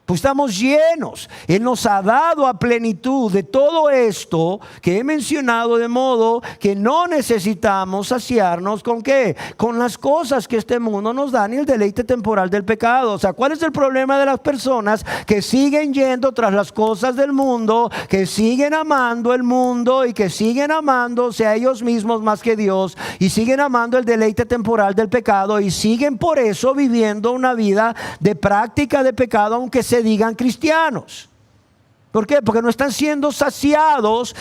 Pues estamos llenos. Él nos ha dado a plenitud de todo esto que he mencionado, de modo que no necesitamos saciarnos ¿con qué? Con las cosas que este mundo nos da, ni el deleite temporal del pecado. O sea, ¿cuál es el problema de las personas que siguen yendo tras las cosas del mundo, que siguen amando el mundo y que siguen amándose a ellos mismos más que Dios, y siguen amando el deleite temporal del pecado, y siguen por eso viviendo una vida de práctica de pecado, aunque se digan cristianos? ¿Por qué? Porque no están siendo saciados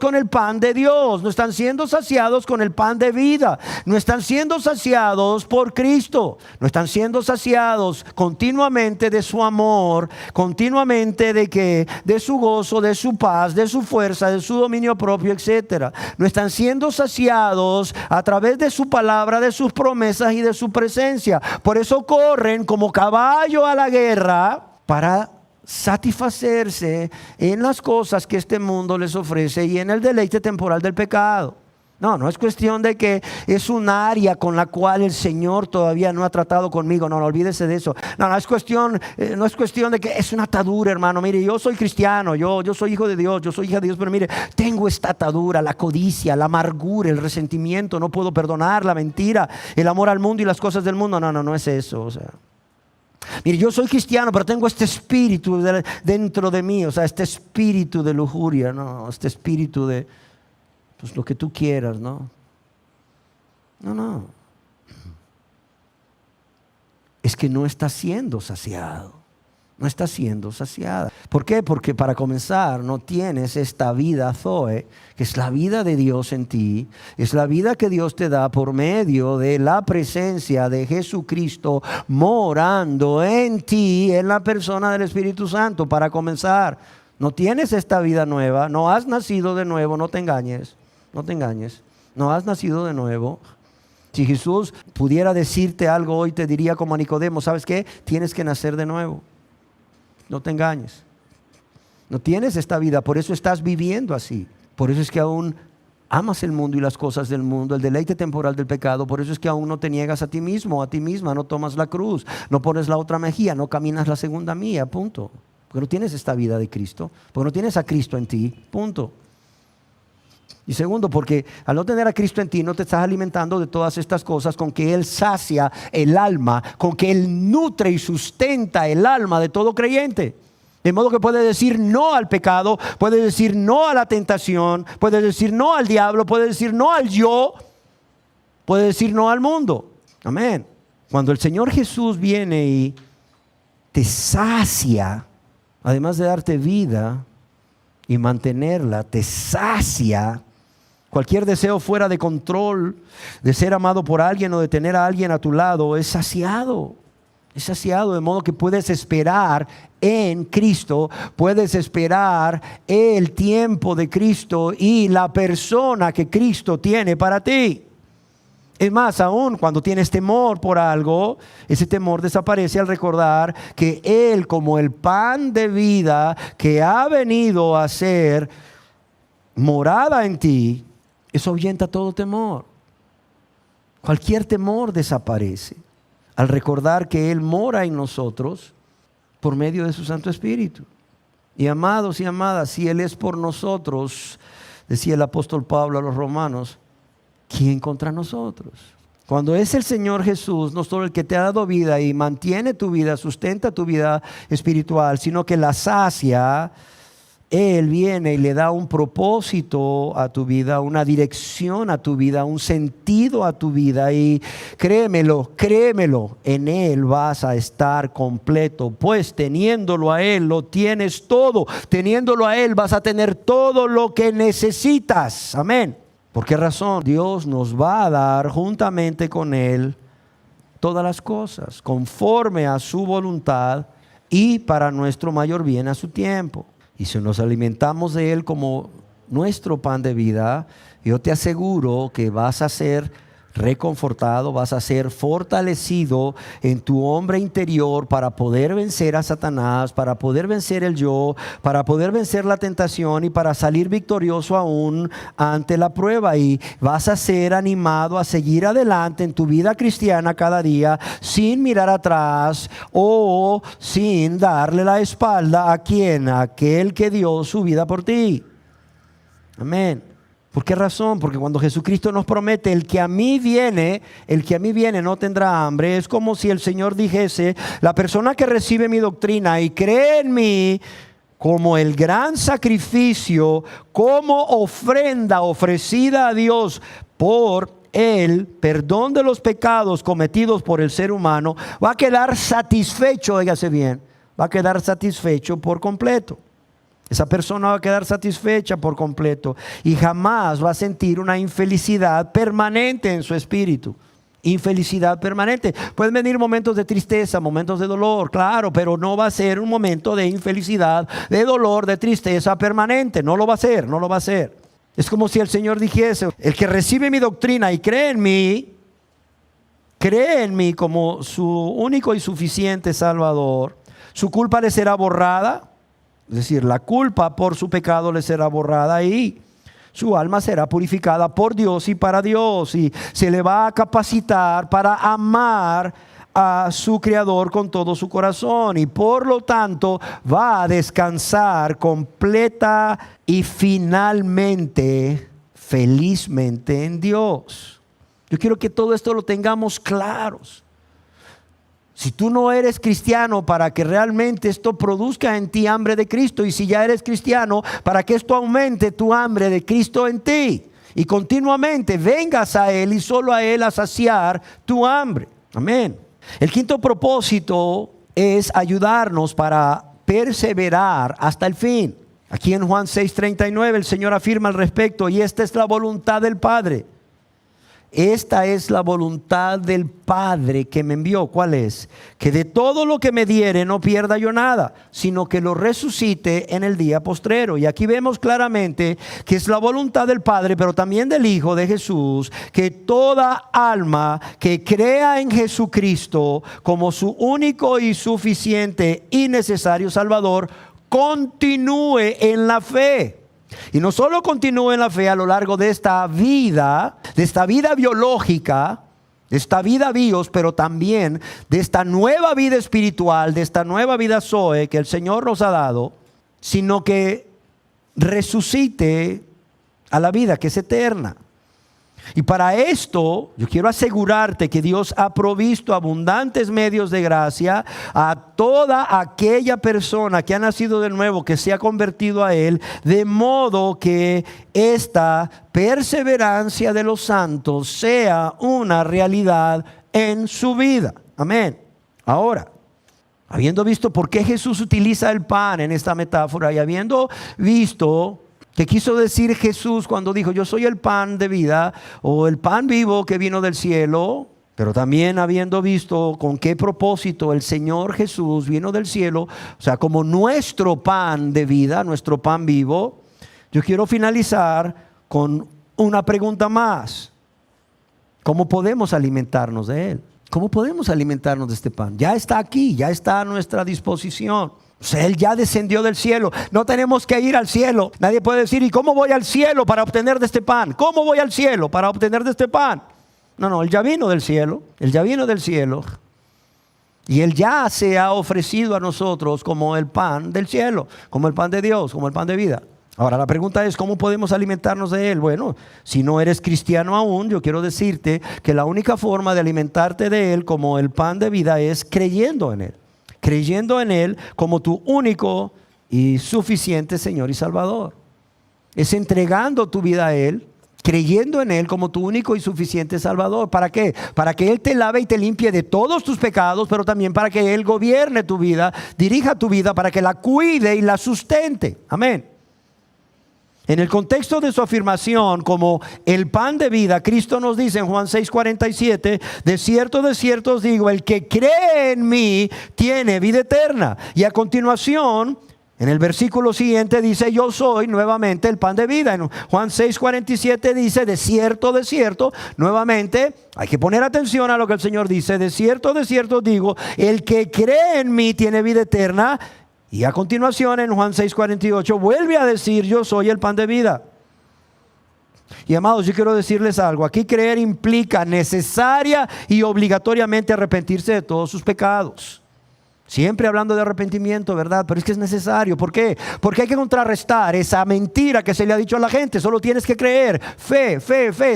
con el pan de Dios, no están siendo saciados con el pan de vida, no están siendo saciados por Cristo, no están siendo saciados continuamente de su amor, continuamente de su gozo, de su paz, de su fuerza, de su dominio propio, etcétera. No están siendo saciados a través de su palabra, de sus promesas y de su presencia. Por eso corren como caballo a la guerra para satisfacerse en las cosas que este mundo les ofrece y en el deleite temporal del pecado. No es cuestión de que es un área con la cual el Señor todavía no ha tratado conmigo. No olvídese de eso. No es cuestión de que es una atadura, hermano. Mire, yo soy cristiano, yo soy hijo de Dios, yo soy hija de Dios, pero mire, tengo esta atadura, la codicia, la amargura, el resentimiento, no puedo perdonar, la mentira, el amor al mundo y las cosas del mundo. No es eso, o sea. Mire, yo soy cristiano, pero tengo este espíritu dentro de mí, o sea, este espíritu de lujuria, ¿no? Este espíritu de, pues lo que tú quieras, ¿no? No. Es que no está siendo saciado. No está siendo saciada. ¿Por qué? Porque para comenzar no tienes esta vida Zoe, que es la vida de Dios en ti. Es la vida que Dios te da por medio de la presencia de Jesucristo morando en ti, en la persona del Espíritu Santo. Para comenzar, no tienes esta vida nueva, no has nacido de nuevo, no te engañes, no has nacido de nuevo. Si Jesús pudiera decirte algo hoy, te diría como a Nicodemo, ¿sabes qué? Tienes que nacer de nuevo. No te engañes. No tienes esta vida, por eso estás viviendo así. Por eso es que aún amas el mundo y las cosas del mundo, el deleite temporal del pecado. Por eso es que aún no te niegas a ti mismo, a ti misma, no tomas la cruz, no pones la otra mejilla, no caminas la segunda milla, punto. Porque no tienes esta vida de Cristo, porque no tienes a Cristo en ti, punto. Y segundo, porque al no tener a Cristo en ti, no te estás alimentando de todas estas cosas con que Él sacia el alma, con que Él nutre y sustenta el alma de todo creyente. De modo que puedes decir no al pecado, puedes decir no a la tentación, puedes decir no al diablo, puedes decir no al yo, puedes decir no al mundo. Amén. Cuando el Señor Jesús viene y te sacia, además de darte vida y mantenerla, te sacia. Cualquier deseo fuera de control, de ser amado por alguien o de tener a alguien a tu lado, es saciado. Es saciado, de modo que puedes esperar en Cristo, puedes esperar el tiempo de Cristo y la persona que Cristo tiene para ti. Es más, aún cuando tienes temor por algo, ese temor desaparece al recordar que Él, como el pan de vida que ha venido a ser morada en ti, eso ahuyenta todo temor. Cualquier temor desaparece al recordar que Él mora en nosotros por medio de su Santo Espíritu. Y amados y amadas, si Él es por nosotros, decía el apóstol Pablo a los romanos, ¿quién contra nosotros? Cuando es el Señor Jesús, no solo el que te ha dado vida y mantiene tu vida, sustenta tu vida espiritual, sino que la sacia, Él viene y le da un propósito a tu vida, una dirección a tu vida, un sentido a tu vida. Y créemelo, en Él vas a estar completo. Pues teniéndolo a Él, lo tienes todo. Teniéndolo a Él, vas a tener todo lo que necesitas. Amén. ¿Por qué razón? Dios nos va a dar juntamente con Él todas las cosas, conforme a su voluntad y para nuestro mayor bien a su tiempo. Y si nos alimentamos de Él como nuestro pan de vida, yo te aseguro que vas a ser reconfortado, vas a ser fortalecido en tu hombre interior para poder vencer a Satanás, para poder vencer el yo, para poder vencer la tentación y para salir victorioso aún ante la prueba. Y vas a ser animado a seguir adelante en tu vida cristiana cada día sin mirar atrás o sin darle la espalda a quien, a aquel que dio su vida por ti. Amén. ¿Por qué razón? Porque cuando Jesucristo nos promete, el que a mí viene no tendrá hambre, es como si el Señor dijese, la persona que recibe mi doctrina y cree en mí como el gran sacrificio, como ofrenda ofrecida a Dios por el perdón de los pecados cometidos por el ser humano, va a quedar satisfecho, óigase bien, va a quedar satisfecho por completo. Esa persona va a quedar satisfecha por completo y jamás va a sentir una infelicidad permanente en su espíritu. Infelicidad permanente. Pueden venir momentos de tristeza, momentos de dolor, claro, pero no va a ser un momento de infelicidad, de dolor, de tristeza permanente. No lo va a ser, no lo va a ser. Es como si el Señor dijese, el que recibe mi doctrina y cree en mí como su único y suficiente Salvador, su culpa le será borrada. Es decir, la culpa por su pecado le será borrada y su alma será purificada por Dios y para Dios. Y se le va a capacitar para amar a su Creador con todo su corazón. Y por lo tanto va a descansar completa y finalmente, felizmente en Dios. Yo quiero que todo esto lo tengamos claros. Si tú no eres cristiano, para que realmente esto produzca en ti hambre de Cristo, y si ya eres cristiano, para que esto aumente tu hambre de Cristo en ti, y continuamente vengas a Él y solo a Él a saciar tu hambre. Amén. El quinto propósito es ayudarnos para perseverar hasta el fin. Aquí en Juan 6:39 el Señor afirma al respecto, y esta es la voluntad del Padre. Esta es la voluntad del Padre que me envió. ¿Cuál es? Que de todo lo que me diere no pierda yo nada, sino que lo resucite en el día postrero. Y aquí vemos claramente que es la voluntad del Padre, pero también del Hijo de Jesús, que toda alma que crea en Jesucristo como su único y suficiente y necesario Salvador, continúe en la fe. Y no solo continúe en la fe a lo largo de esta vida biológica, de esta vida bios, pero también de esta nueva vida espiritual, de esta nueva vida Zoe que el Señor nos ha dado, sino que resucite a la vida que es eterna. Y para esto yo quiero asegurarte que Dios ha provisto abundantes medios de gracia a toda aquella persona que ha nacido de nuevo, que se ha convertido a Él, de modo que esta perseverancia de los santos sea una realidad en su vida. Amén. Ahora, habiendo visto por qué Jesús utiliza el pan en esta metáfora y habiendo visto ¿qué quiso decir Jesús cuando dijo yo soy el pan de vida o el pan vivo que vino del cielo? Pero también habiendo visto con qué propósito el Señor Jesús vino del cielo, o sea, como nuestro pan de vida, nuestro pan vivo, yo quiero finalizar con una pregunta más. ¿Cómo podemos alimentarnos de Él? ¿Cómo podemos alimentarnos de este pan? Ya está aquí, ya está a nuestra disposición. O sea, Él ya descendió del cielo. No tenemos que ir al cielo. Nadie puede decir, ¿y cómo voy al cielo para obtener de este pan? ¿Cómo voy al cielo para obtener de este pan? No, Él ya vino del cielo. Él ya vino del cielo. Y Él ya se ha ofrecido a nosotros como el pan del cielo, como el pan de Dios, como el pan de vida. Ahora la pregunta es, ¿cómo podemos alimentarnos de Él? Bueno, si no eres cristiano aún, yo quiero decirte que la única forma de alimentarte de Él como el pan de vida es creyendo en Él. Creyendo en Él como tu único y suficiente y suficiente Señor y Salvador. Es entregando tu vida a Él, creyendo en Él como tu único y suficiente Salvador. ¿Para qué? Para que Él te lave y te limpie de todos tus pecados, pero también para que Él gobierne tu vida, dirija tu vida, para que la cuide y la sustente. Amén. En el contexto de su afirmación como el pan de vida, Cristo nos dice en Juan 6:47, de cierto os digo, el que cree en mí tiene vida eterna. Y a continuación, en el versículo siguiente dice, yo soy nuevamente el pan de vida. En Juan 6:47 dice, de cierto, nuevamente, hay que poner atención a lo que el Señor dice, de cierto os digo, el que cree en mí tiene vida eterna. Y a continuación en Juan 6:48 vuelve a decir, yo soy el pan de vida. Y amados, yo quiero decirles algo, aquí creer implica necesaria y obligatoriamente arrepentirse de todos sus pecados. Siempre hablando de arrepentimiento, ¿verdad? Pero es que es necesario. ¿Por qué? Porque hay que contrarrestar esa mentira que se le ha dicho a la gente. Solo tienes que creer. Fe.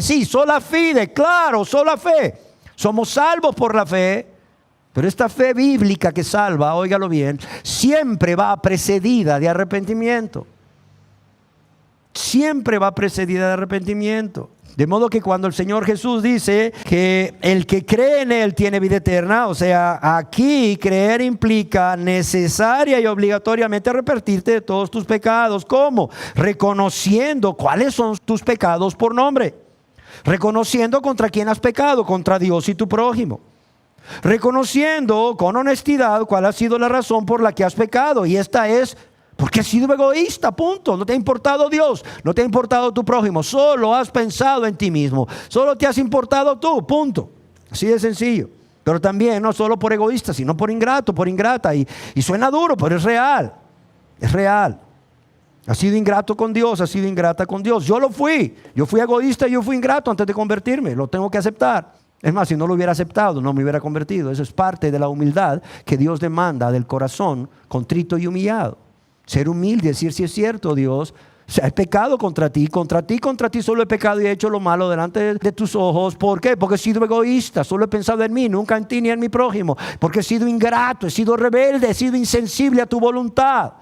Sí, sola fide, claro, sola fe. Somos salvos por la fe. Pero esta fe bíblica que salva, óigalo bien, siempre va precedida de arrepentimiento. Siempre va precedida de arrepentimiento. De modo que cuando el Señor Jesús dice que el que cree en Él tiene vida eterna, o sea, aquí creer implica necesaria y obligatoriamente arrepentirte de todos tus pecados. ¿Cómo? Reconociendo cuáles son tus pecados por nombre. Reconociendo contra quién has pecado, contra Dios y tu prójimo. Reconociendo con honestidad cuál ha sido la razón por la que has pecado. Y esta es porque has sido egoísta, punto. No te ha importado Dios, no te ha importado tu prójimo. Solo has pensado en ti mismo. Solo te has importado tú, punto. Así de sencillo. Pero también no solo por egoísta, sino por ingrato, por ingrata. Y suena duro, pero es real. Es real. Has sido ingrato con Dios, has sido ingrata con Dios. Yo lo fui. Yo fui egoísta y yo fui ingrato antes de convertirme. Lo tengo que aceptar. Es más, si no lo hubiera aceptado, no me hubiera convertido. Eso es parte de la humildad que Dios demanda del corazón contrito y humillado. Ser humilde, decir si es cierto, Dios, he pecado contra ti solo he pecado y he hecho lo malo delante de tus ojos. ¿Por qué? Porque he sido egoísta, solo he pensado en mí, nunca en ti ni en mi prójimo. Porque he sido ingrato, he sido rebelde, he sido insensible a tu voluntad.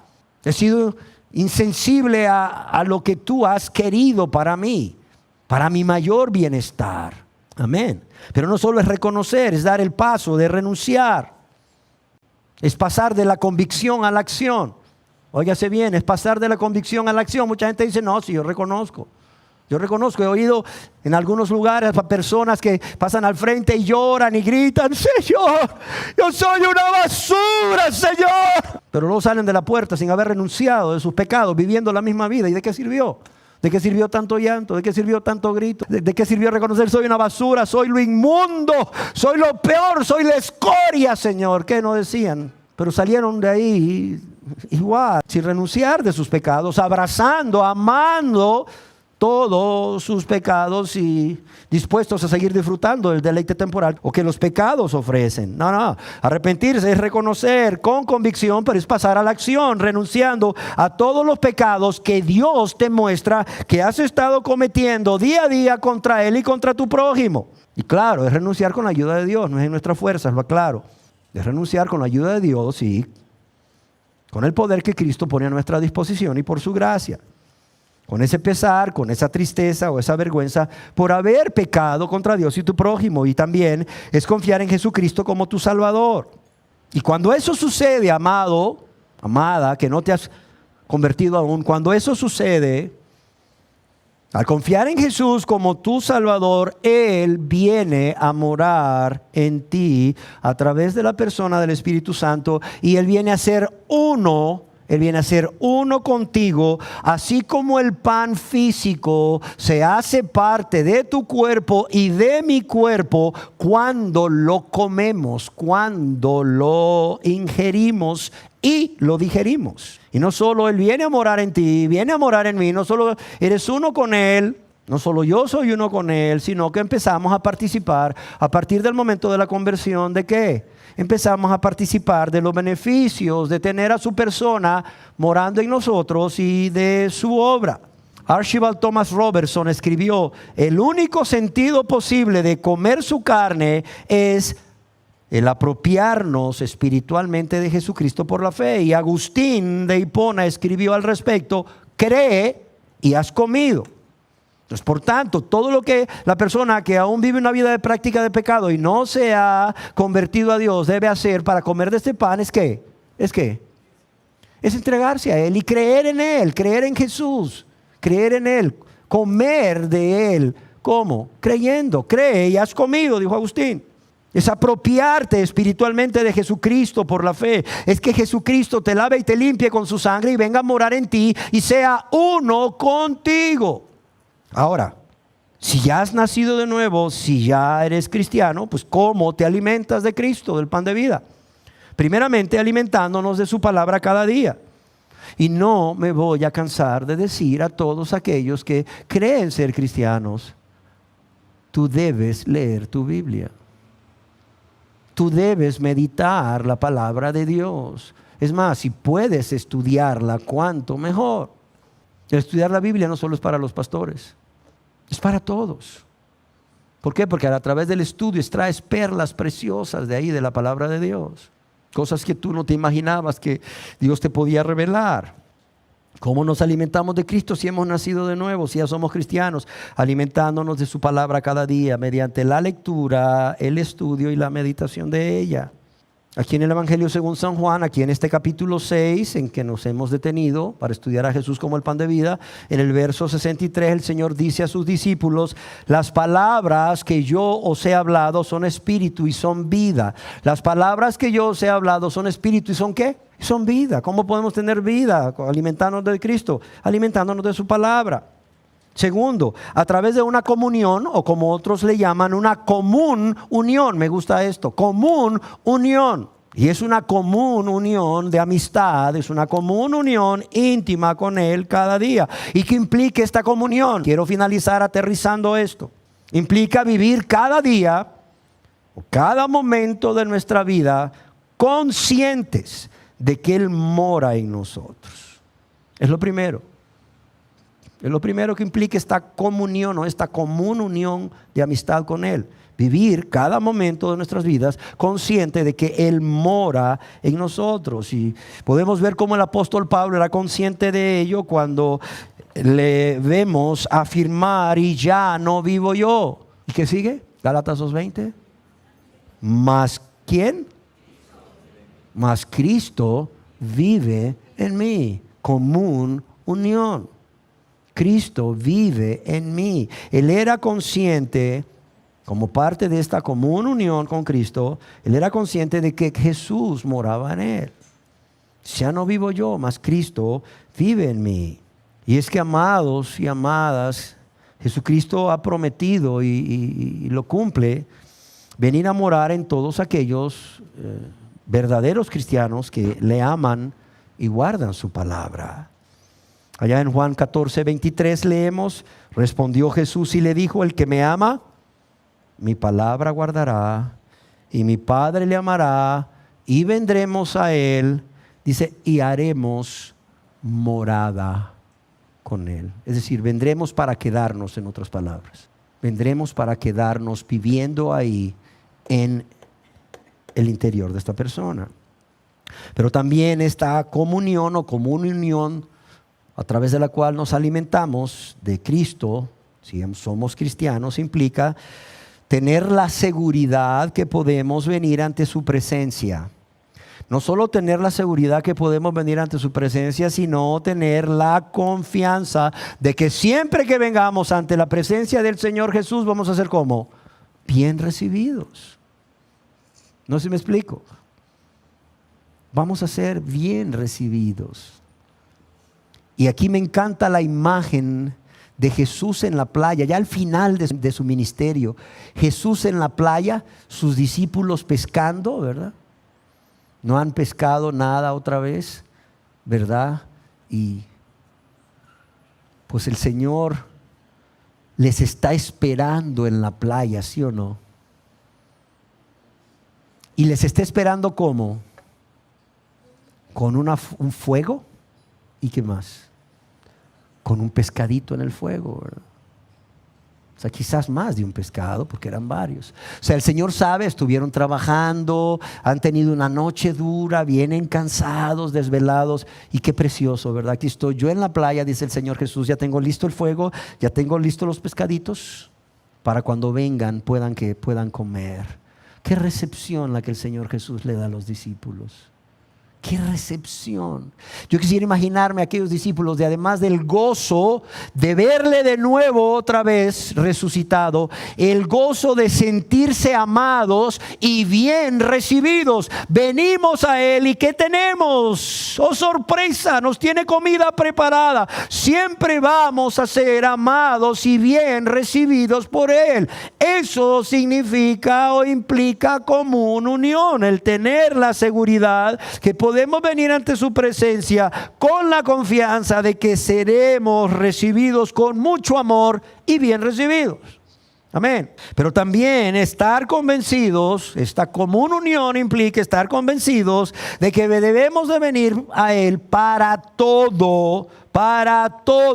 He sido insensible a lo que tú has querido para mí, para mi mayor bienestar. Amén. Pero no solo es reconocer, es dar el paso de renunciar. Es pasar de la convicción a la acción. Óigase bien, es pasar de la convicción a la acción. Mucha gente dice, no, sí, yo reconozco. He oído en algunos lugares a personas que pasan al frente y lloran y gritan, Señor, yo soy una basura, Señor. Pero luego salen de la puerta sin haber renunciado de sus pecados, viviendo la misma vida. ¿Y de qué sirvió? ¿De qué sirvió tanto llanto? ¿De qué sirvió tanto grito? ¿De qué sirvió reconocer soy una basura, soy lo inmundo, soy lo peor, soy la escoria, Señor? ¿Qué no decían? Pero salieron de ahí igual, sin renunciar de sus pecados, abrazando, amando todos sus pecados y dispuestos a seguir disfrutando del deleite temporal o que los pecados ofrecen. No, arrepentirse es reconocer con convicción, pero es pasar a la acción, renunciando a todos los pecados que Dios te muestra que has estado cometiendo día a día contra Él y contra tu prójimo. Y claro, es renunciar con la ayuda de Dios, no es en nuestras fuerzas, lo aclaro. Es renunciar con la ayuda de Dios y con el poder que Cristo pone a nuestra disposición y por su gracia. Con ese pesar, con esa tristeza o esa vergüenza por haber pecado contra Dios y tu prójimo. Y también es confiar en Jesucristo como tu Salvador. Y cuando eso sucede, amado, amada, que no te has convertido aún, cuando eso sucede, al confiar en Jesús como tu Salvador, Él viene a morar en ti a través de la persona del Espíritu Santo y Él viene a ser uno. Él viene a ser uno contigo, así como el pan físico se hace parte de tu cuerpo y de mi cuerpo cuando lo comemos, cuando lo ingerimos y lo digerimos. Y no solo Él viene a morar en ti, viene a morar en mí, no solo eres uno con Él, no solo yo soy uno con Él, sino que empezamos a participar a partir del momento de la conversión. ¿De qué? Empezamos a participar de los beneficios de tener a su persona morando en nosotros y de su obra. Archibald Thomas Robertson escribió: el único sentido posible de comer su carne es el apropiarnos espiritualmente de Jesucristo por la fe. Y Agustín de Hipona escribió al respecto: cree y has comido. Entonces, por tanto, todo lo que la persona que aún vive una vida de práctica de pecado y no se ha convertido a Dios debe hacer para comer de este pan es ¿qué? Es entregarse a Él y creer en Él, creer en Jesús, creer en Él, comer de Él. ¿Cómo? Creyendo. Cree y has comido, dijo Agustín. Es apropiarte espiritualmente de Jesucristo por la fe. Es que Jesucristo te lave y te limpie con su sangre y venga a morar en ti y sea uno contigo. Ahora, si ya has nacido de nuevo, si ya eres cristiano, pues ¿cómo te alimentas de Cristo, del pan de vida? Primeramente alimentándonos de su palabra cada día. Y no me voy a cansar de decir a todos aquellos que creen ser cristianos: tú debes leer tu Biblia. Tú debes meditar la palabra de Dios. Es más, si puedes estudiarla, cuánto mejor. El estudiar la Biblia no solo es para los pastores, es para todos. ¿Por qué? Porque a través del estudio extraes perlas preciosas de ahí, de la palabra de Dios. Cosas que tú no te imaginabas que Dios te podía revelar. ¿Cómo nos alimentamos de Cristo si hemos nacido de nuevo, si ya somos cristianos? Alimentándonos de su palabra cada día mediante la lectura, el estudio y la meditación de ella. Aquí en el Evangelio según San Juan, aquí en este capítulo 6, en que nos hemos detenido para estudiar a Jesús como el pan de vida, en el verso 63 el Señor dice a sus discípulos: las palabras que yo os he hablado son espíritu y son vida. Las palabras que yo os he hablado son espíritu y son ¿qué? Son vida. ¿Cómo podemos tener vida? Alimentándonos de Cristo, alimentándonos de su palabra. Segundo, a través de una comunión, o como otros le llaman, una común unión. Me gusta esto, común unión. Y es una común unión de amistad, es una común unión íntima con Él cada día. ¿Y qué implica esta comunión? Quiero finalizar aterrizando esto. Implica vivir cada día, o cada momento de nuestra vida, conscientes de que Él mora en nosotros. Es lo primero. Es lo primero que implica esta comunión o esta común unión de amistad con Él. Vivir cada momento de nuestras vidas consciente de que Él mora en nosotros. Y podemos ver cómo el apóstol Pablo era consciente de ello cuando le vemos afirmar: y ya no vivo yo. ¿Y qué sigue? Gálatas 2:20. ¿Más quién? Más Cristo vive en mí. Común unión. Cristo vive en mí. Él era consciente, como parte de esta común unión con Cristo, Él era consciente de que Jesús moraba en Él. Ya no vivo yo, mas Cristo vive en mí. Y es que, amados y amadas, Jesucristo ha prometido y lo cumple, venir a morar en todos aquellos verdaderos cristianos que le aman y guardan su palabra. Allá en Juan 14:23 leemos: respondió Jesús y le dijo: el que me ama, mi palabra guardará, y mi Padre le amará, y vendremos a Él, dice, y haremos morada con Él. Es decir, vendremos para quedarnos, en otras palabras. Vendremos para quedarnos viviendo ahí en el interior de esta persona. Pero también esta comunión o común unión a través de la cual nos alimentamos de Cristo, si somos cristianos, implica tener la seguridad que podemos venir ante su presencia. No solo tener la seguridad que podemos venir ante su presencia, sino tener la confianza de que siempre que vengamos ante la presencia del Señor Jesús vamos a ser como bien recibidos. No sé si me explico. Vamos a ser bien recibidos. Y aquí me encanta la imagen de Jesús en la playa, ya al final de su ministerio. Jesús en la playa, sus discípulos pescando, ¿verdad? No han pescado nada otra vez, ¿verdad? Y pues el Señor les está esperando en la playa, ¿sí o no? Y les está esperando ¿cómo? Con un fuego. ¿Y qué más? Con un pescadito en el fuego, ¿verdad? O sea, quizás más de un pescado, porque eran varios. O sea, el Señor sabe, estuvieron trabajando, han tenido una noche dura, vienen cansados, desvelados. Y qué precioso, ¿verdad? Aquí estoy yo en la playa, dice el Señor Jesús, ya tengo listo el fuego, ya tengo listos los pescaditos, para cuando vengan puedan comer. Qué recepción la que el Señor Jesús le da a los discípulos. ¡Qué recepción! Yo quisiera imaginarme a aquellos discípulos de, además del gozo de verle de nuevo otra vez resucitado, el gozo de sentirse amados y bien recibidos. Venimos a Él y ¿qué tenemos? ¡Oh, sorpresa! Nos tiene comida preparada. Siempre vamos a ser amados y bien recibidos por Él. Eso significa o implica común unión, el tener la seguridad que podemos venir ante su presencia con la confianza de que seremos recibidos con mucho amor y bien recibidos. Amén. Pero también estar convencidos, esta común unión implica estar convencidos de que debemos de venir a Él para todo,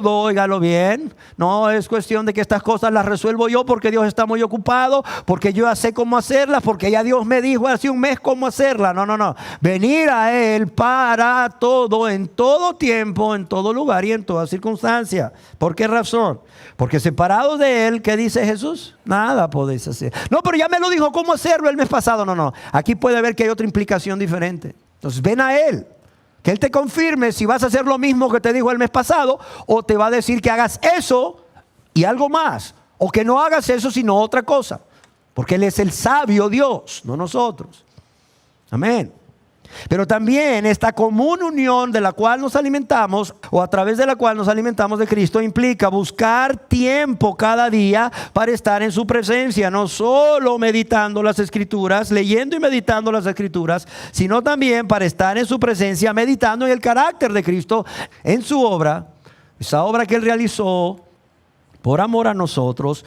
óigalo bien. No es cuestión de que estas cosas las resuelvo yo porque Dios está muy ocupado, porque yo ya sé cómo hacerlas, porque ya Dios me dijo hace un mes cómo hacerlas. No. Venir a Él para todo, en todo tiempo, en todo lugar y en toda circunstancia. ¿Por qué razón? Porque separados de Él, ¿qué dice Jesús? Nada podéis hacer. No, pero ya me lo dijo cómo hacerlo el mes pasado. No. Aquí puede ver que hay otra implicación diferente. Entonces ven a Él. Que Él te confirme si vas a hacer lo mismo que te dijo el mes pasado, o te va a decir que hagas eso y algo más, o que no hagas eso sino otra cosa, porque Él es el sabio Dios, no nosotros. Amén. Pero también esta común unión de la cual nos alimentamos, o a través de la cual nos alimentamos de Cristo, implica buscar tiempo cada día para estar en su presencia, no solo meditando las Escrituras, leyendo y meditando las Escrituras, sino también para estar en su presencia, meditando en el carácter de Cristo, en su obra, esa obra que Él realizó por amor a nosotros,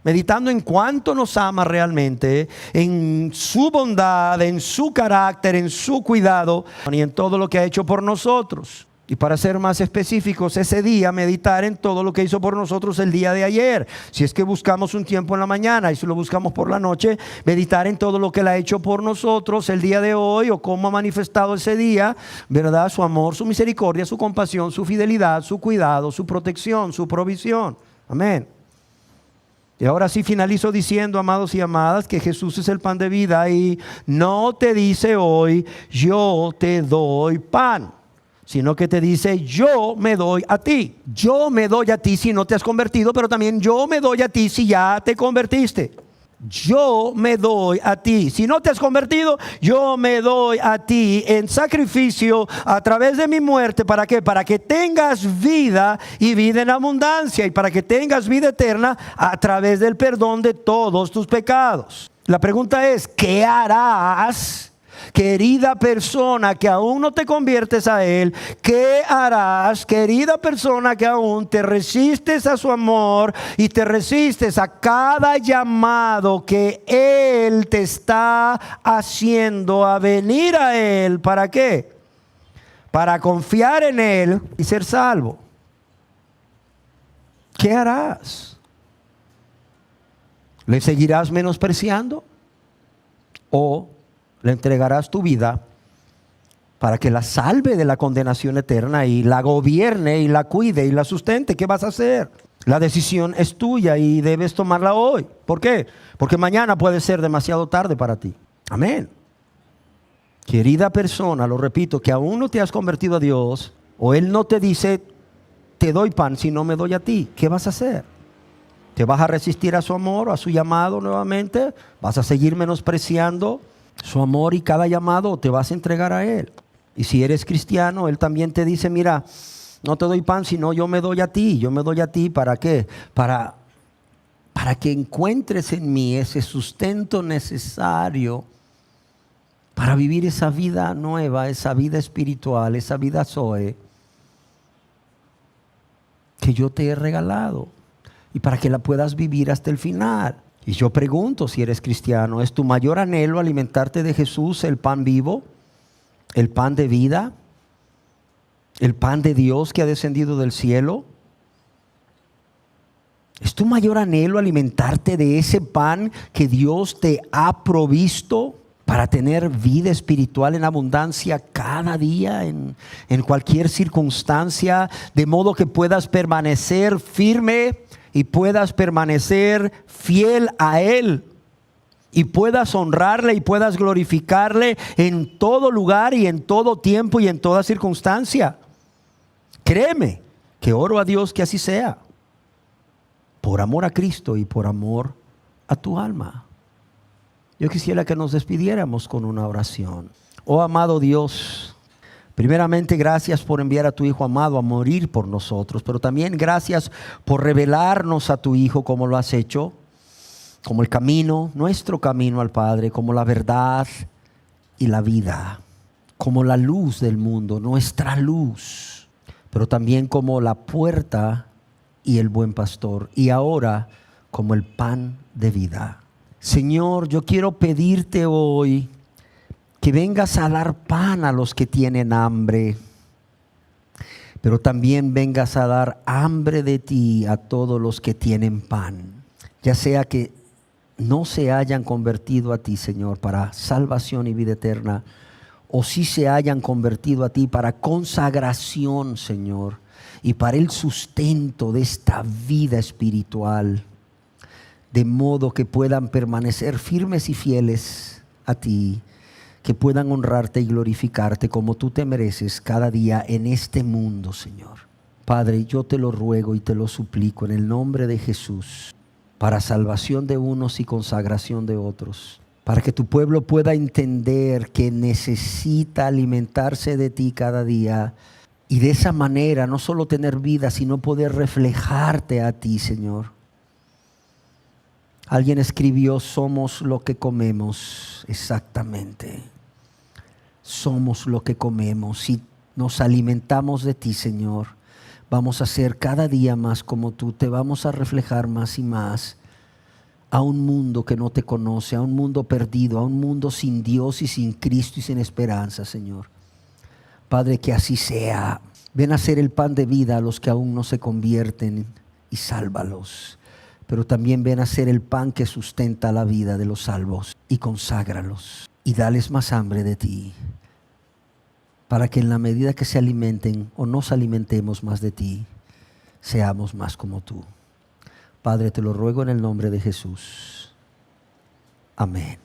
meditando en cuánto nos ama realmente, en su bondad, en su carácter, en su cuidado y en todo lo que ha hecho por nosotros. Y para ser más específicos, ese día meditar en todo lo que hizo por nosotros el día de ayer. Si es que buscamos un tiempo en la mañana y si lo buscamos por la noche, meditar en todo lo que Él ha hecho por nosotros el día de hoy, o cómo ha manifestado ese día, ¿verdad? Su amor, su misericordia, su compasión, su fidelidad, su cuidado, su protección, su provisión. Amén. Y ahora sí finalizo diciendo, amados y amadas, que Jesús es el pan de vida y no te dice hoy, yo te doy pan, sino que te dice, yo me doy a ti. Yo me doy a ti si no te has convertido, pero también yo me doy a ti si ya te convertiste. Yo me doy a ti. Si no te has convertido, yo me doy a ti en sacrificio a través de mi muerte. ¿Para qué? Para que tengas vida y vida en abundancia, y para que tengas vida eterna a través del perdón de todos tus pecados. La pregunta es, ¿qué harás? Querida persona que aún no te conviertes a Él, ¿qué harás? Querida persona que aún te resistes a su amor y te resistes a cada llamado que Él te está haciendo a venir a Él. ¿Para qué? Para confiar en Él y ser salvo. ¿Qué harás? ¿Le seguirás menospreciando? ¿O le entregarás tu vida para que la salve de la condenación eterna y la gobierne y la cuide y la sustente? ¿Qué vas a hacer? La decisión es tuya y debes tomarla hoy. ¿Por qué? Porque mañana puede ser demasiado tarde para ti. Amén. Querida persona, lo repito, que aún no te has convertido a Dios, o Él no te dice, te doy pan si no me doy a ti. ¿Qué vas a hacer? ¿Te vas a resistir a su amor, a su llamado nuevamente? ¿Vas a seguir menospreciando su amor y cada llamado, o te vas a entregar a Él? Y si eres cristiano, Él también te dice, mira, no te doy pan, sino yo me doy a ti. Yo me doy a ti, ¿para qué? Para que encuentres en mí ese sustento necesario para vivir esa vida nueva, esa vida espiritual, esa vida Zoe que yo te he regalado, y para que la puedas vivir hasta el final. Y yo pregunto, si eres cristiano, ¿es tu mayor anhelo alimentarte de Jesús, el pan vivo, el pan de vida, el pan de Dios que ha descendido del cielo? ¿Es tu mayor anhelo alimentarte de ese pan que Dios te ha provisto para tener vida espiritual en abundancia cada día, en cualquier circunstancia, de modo que puedas permanecer firme y puedas permanecer fiel a Él? Y puedas honrarle y puedas glorificarle en todo lugar y en todo tiempo y en toda circunstancia. Créeme que oro a Dios que así sea, por amor a Cristo y por amor a tu alma. Yo quisiera que nos despidiéramos con una oración. Oh amado Dios, primeramente gracias por enviar a tu Hijo amado a morir por nosotros, pero también gracias por revelarnos a tu Hijo como lo has hecho, como el camino, nuestro camino al Padre, como la verdad y la vida, como la luz del mundo, nuestra luz, pero también como la puerta y el buen pastor, y ahora como el pan de vida. Señor, yo quiero pedirte hoy que vengas a dar pan a los que tienen hambre, pero también vengas a dar hambre de ti a todos los que tienen pan, ya sea que no se hayan convertido a ti, Señor, para salvación y vida eterna, o si se hayan convertido a ti para consagración, Señor, y para el sustento de esta vida espiritual, de modo que puedan permanecer firmes y fieles a ti, que puedan honrarte y glorificarte como tú te mereces cada día en este mundo, Señor. Padre, yo te lo ruego y te lo suplico en el nombre de Jesús, para salvación de unos y consagración de otros, para que tu pueblo pueda entender que necesita alimentarse de ti cada día, y de esa manera no solo tener vida, sino poder reflejarte a ti, Señor. Alguien escribió: somos lo que comemos. Exactamente, somos lo que comemos. Si nos alimentamos de ti, Señor, vamos a ser cada día más como tú, te vamos a reflejar más y más a un mundo que no te conoce, a un mundo perdido, a un mundo sin Dios y sin Cristo y sin esperanza, Señor. Padre, que así sea. Ven a ser el pan de vida a los que aún no se convierten y sálvalos. Pero también ven a ser el pan que sustenta la vida de los salvos y conságralos y dales más hambre de ti, para que en la medida que se alimenten o nos alimentemos más de ti, seamos más como tú. Padre, te lo ruego en el nombre de Jesús. Amén.